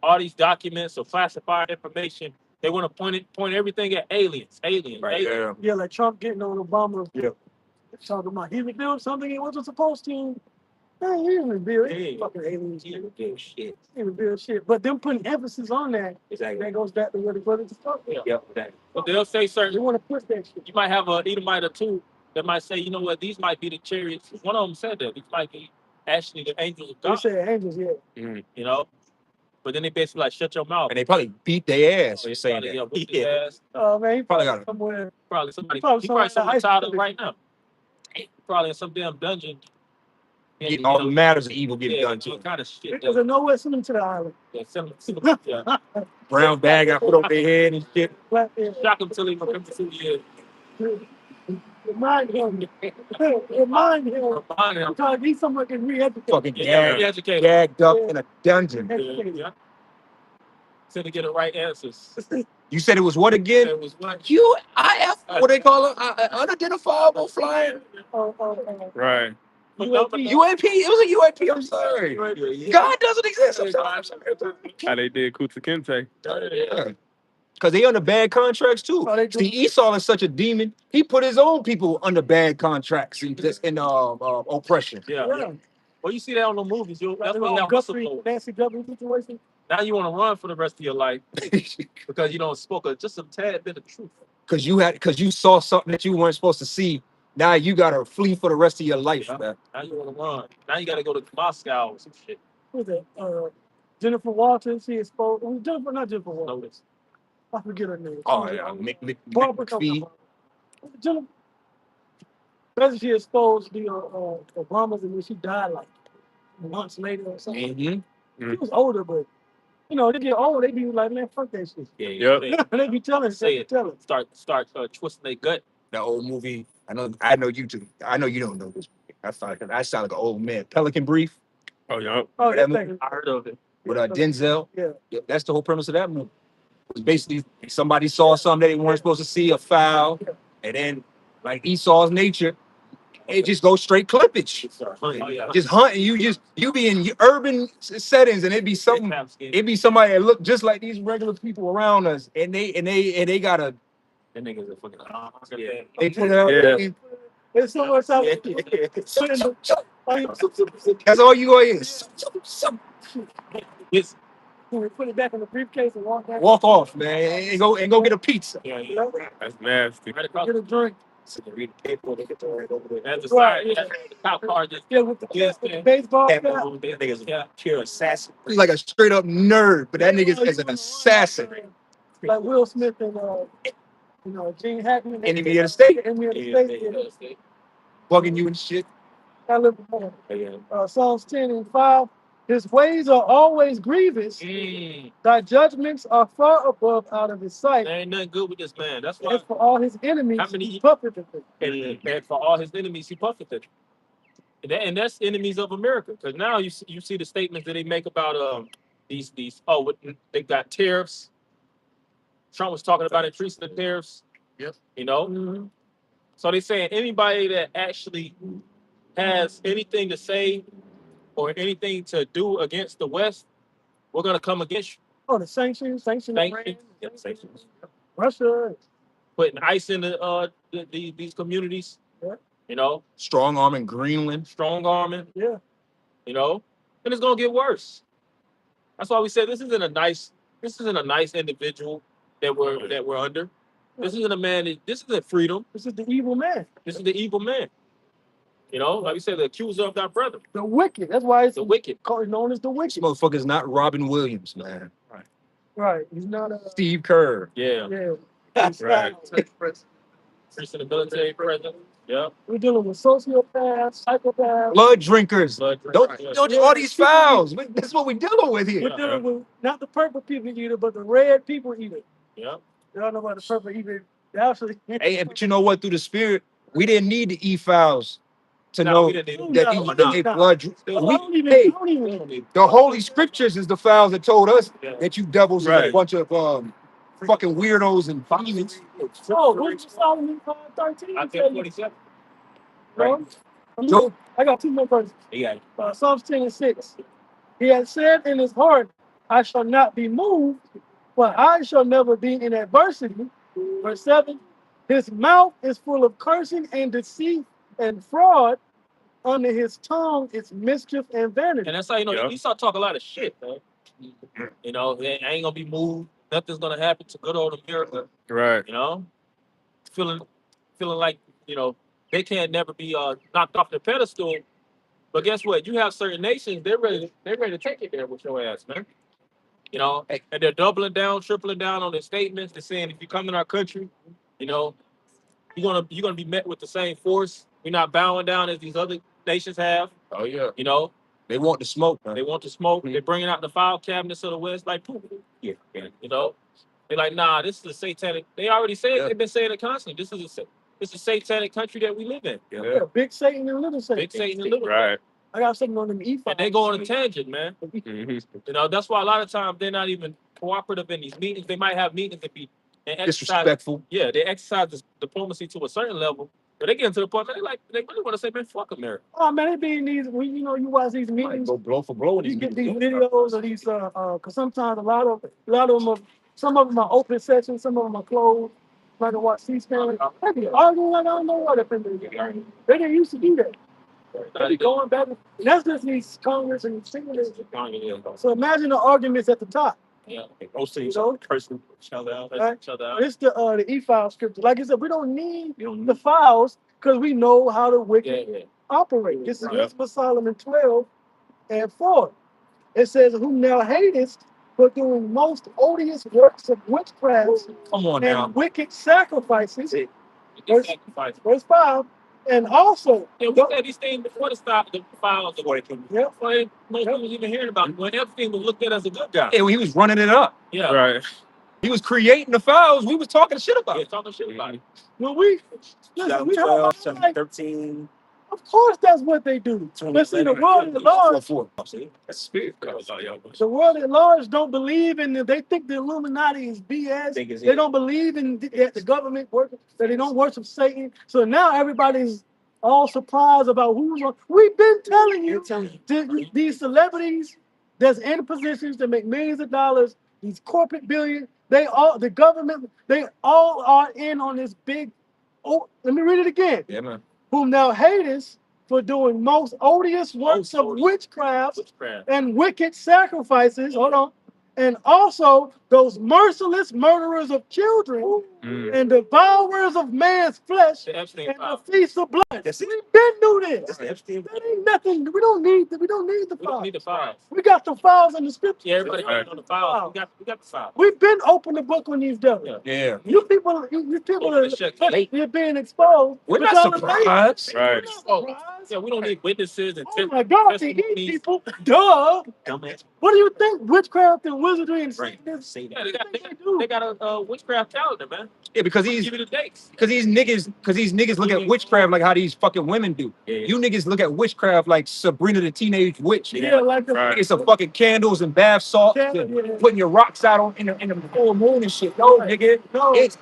all these documents or classified information, they want to point everything at aliens. Right. Aliens. Yeah, like Trump getting on Obama. Yeah. Talking about he revealed something he wasn't supposed to. Man, he didn't reveal it. Yeah. Fucking aliens. You don't give a shit. He didn't reveal shit. But them putting emphasis on that, Exactly. that goes back to what the brothers talk about. Yep. Exactly. But they'll say They certain. want to push that shit. You might have a Edomite or two that might say, you know what, these might be the chariots. One of them said that these might be actually the angels of They God. say angels, yeah. You know, but then they basically like shut your mouth. And they probably beat their ass Oh, for saying probably, that. whip their ass. Man, he Probably probably got it. somewhere. Probably somebody. He probably He probably somewhere in the tied ice up right now. Probably in some damn dungeon. Getting all the matters of evil getting done all to. kind of shit. Because there's nowhere send them to the island. Yeah, send them, yeah. Brown bag got put over their head and shit. Black man. Shock them till they come to the Remind him. Remind him. remind them. Because he's someone can re-educate. Fucking Yeah, gagged, educated. gagged up in a dungeon. Yeah. So to get the right answers. You said it was what again? It was what? UIF, what they call it? Unidentifiable flying. Right. UAP. It was a UAP. I'm sorry. God doesn't exist. I'm sorry. How they did Kuta Kinte. Yeah. Because they under bad contracts too. Oh, they do. See, Esau is such a demon. He put his own people under bad contracts and oppression. Yeah. Yeah. Well, you see that on the movies. That's Like what the that Guthrie, whistleblower. Nancy Guthrie situation. Now you want to run for the rest of your life because you don't spoke just a tad bit of truth. Because you saw something that you weren't supposed to see. Now you gotta flee for the rest of your life, Yeah. man. Now you want to run. Now you got to go to Moscow or some shit. Who's that? Jennifer Walters. She exposed. Jennifer, not Jennifer Walters. Notice. I forget her name. Oh yeah, Barbara McPhee. Jennifer. Basically, she exposed the Obamas, and then she died like months later or something. Mm-hmm. She was older, but they get old. They be like, man, fuck that shit. Yeah. Yep. They be telling, Say it. telling. Start twisting their gut. That old movie. I know you too. I know you don't know this. I sound like an old man. Pelican Brief Oh, yeah. Oh, that that thing. I heard of it. with Denzel. Yeah. That's the whole premise of that movie. It was basically somebody saw something they weren't supposed to see, a foul, and then like Esau's nature, it just goes straight clippage. Oh, yeah. Just hunting. You be in urban settings, and it'd be something. It'd be somebody that look just like these regular people around us, and they gotta. That nigga's a fucking. They put out. Yeah. There's so much out. That's all you go in. It's, We put it back in the briefcase and walk back. Walk off, man, and go get a pizza. yeah. That's nasty. Right across Get a drink. That's the Right. side. The cop car just Yeah, with the Yes, with the man. baseball That cap. nigga's Yeah. pure assassin. He's like a straight up nerd, but that nigga is an assassin. Like Will Smith and Gene Hackman. Enemy of the state, Enemy of the Yeah. state. bugging you and shit. I live before. Yeah. Psalms 10:5. His ways are always grievous. Thy judgments are far above out of his sight. There ain't nothing good with this man. That's why. As for all his enemies, How many- he buffeteth them. And for all his enemies, he buffeted. And that's enemies of America. Because now you see the statements that they make about these they got tariffs. Trump was talking about increasing the tariffs. Yep. Mhm. So they saying anybody that actually has anything to say or anything to do against the West, we're gonna come against you. Oh, the sanctions. Yeah, sanctions. Russia. Putting ice in these communities. Yeah. Strong arm in Greenland. Strong arming. Yeah. And it's gonna get worse. That's why we said this isn't a nice individual that we're under. This isn't a man. This isn't freedom. This is the evil man. This is the evil man. Like we said, the accuser of thy brother, The wicked. That's why it's the wicked. known as the This wicked. motherfucker's not Robin Williams, man. Right. He's not a. Steve Kerr. Yeah. Yeah. Right. Priest in the military president. Yeah. We're dealing with sociopaths, psychopaths. Blood drinkers. Right. All these fouls. This is what we're dealing with here. We're dealing with not the purple people eater, but the red people eater. Yeah. Y'all know about the purple eater. Actually, Hey, but you know what? Through the spirit, we didn't need to eat fouls to No, know we didn't need that to. they blood. don't even The Holy Scriptures is the fouls that told us Yeah. that you devils is a Right. bunch of fucking weirdos and demons. Oh, what's Solomon 13? I think 47. No? Job. I got two more verses. Yeah. Psalms 10 and 6. He had said in his heart, I shall not be moved, for I shall never be in adversity. Verse 7. His mouth is full of cursing and deceit and fraud. Under his tongue is mischief and vanity. And that's how you know Yeah. Esau talk a lot of shit, man. You know, they ain't gonna be moved. Nothing's gonna happen to good old America. Right. You know, feeling like they can't never be knocked off their pedestal. But guess what? You have certain nations, they're ready to take it there with your ass, man. You know, and they're doubling down, tripling down on their statements. They're saying if you come in our country, you know, you're gonna be met with the same force. You're not bowing down as these other nations have. Oh yeah. You know, They want the smoke. Man. they want to smoke. They're bringing out the file cabinets of the West like poof. Yeah. You know, they're like, nah, this is a satanic. They already said they've been saying it constantly. It's a satanic country that we live in. Yeah, big Satan and little Satan. Big Satan and little. Right. I got something on them E5. And they go on a tangent, man. Mhm. You know, that's why a lot of times they're not even cooperative in these meetings. They might have meetings and exercise. Disrespectful. Yeah, they exercise this diplomacy to a certain level, but they get to the point where they really want to say, man, fuck America. Oh man, they be in these. You watch these Might meetings. go blow for blow in You these get these meetings. videos of these. Because sometimes a lot of them are. Some of them are open sessions. Some of them are closed. Like I watch C-SPAN. They be arguing like I don't know what up in there. They didn't used to do that. They be going back. And that's just these Congress and senators. So imagine the arguments at the top. Yeah. Person shout out. Right? Shout out. It's the e-file scripture. Like I said, we don't need the files because we know how the wicked operate. This is Wisdom of Solomon 12 and 4. It says, whom thou hatest for doing most odious works of witchcraft Come on and now. wicked sacrifices. It's sacrifice. Verse 5. And also, Yeah, we said these things before the files. yeah, Most people was even hearing about it. When Epstein was looked at as a good guy. Yeah, when he was running it up. Yeah. Right. He was creating the fouls. We was talking shit about Yeah, it. talking shit about it. when we listen, we have 13. of course that's what they do. But see, the world at large, That's spirit. the world at large don't believe in it. They think the Illuminati is BS. They don't believe in the government working, that they don't worship Satan. So now everybody's all surprised about who's on. We've been telling you, these celebrities that's in positions to make millions of dollars, these corporate billions, the government, they all are in on this big. Oh, let me read it again. Yeah, man. Whom thou hatest for doing most odious works of witchcraft and wicked sacrifices. Hold on. And also those merciless murderers of children and devourers of man's flesh The Epstein and the file. feast of blood. That's it. We've been through this. That's the Epstein. That ain't nothing. We don't need the We don't files. need the files. We got the files in the scripture. Yeah, everybody on the files. We got the files. We've been open the book on these devils. Yeah. You people are being exposed. We're but not y'all are surprised. Right. surprised. Yeah, we don't need witnesses and Oh my God, to eat testimonies. people. Duh. Dumbass. What do you think witchcraft and wizardry and Satanism? Say Yeah, that. they got a witchcraft calendar, man. Yeah, because Give these you the dates. niggas look at witchcraft like how these fucking women do. Yeah. You niggas look at witchcraft like Sabrina the Teenage Witch. Yeah, like the Right. It's some fucking candles and bath salts Yeah, and yeah. putting your rocks out in the full moon and shit. No, nigga. No. It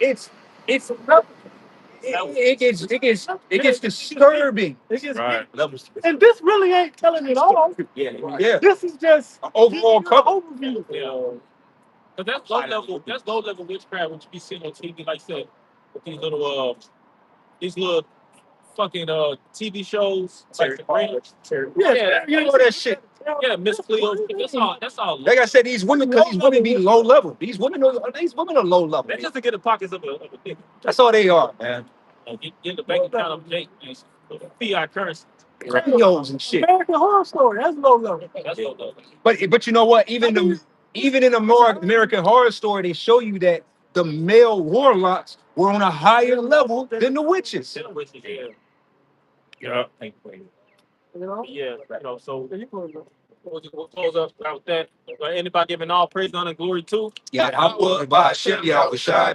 gets disturbing. It's just, Right. Levels. and this really ain't telling it all. Yeah. Yeah. This is just Overall giving you an cover. overview. Yeah. But that's low level witchcraft, which you be seeing on TV, like I said, with these little fucking TV shows, like Sabrina. Yeah, You know that shit. Yeah, Miss Cleo. That's all. Like I said, these women be low level. These women are low level. That's just to get the pockets of a dick. That's all they are, man. Get the bank account of Jake, fiat currency. Creoles and shit. American Horror Story. That's low level. That's low level. But you know what? Even in American Horror Story, they show you that the male warlocks were on a higher level than the witches. Yeah. Yeah. take place. You know? Yeah, so Yeah, you close it. we'll close up with that. Anybody giving all praise, honor, and glory to? Yeah, I would, but I should be out with shy,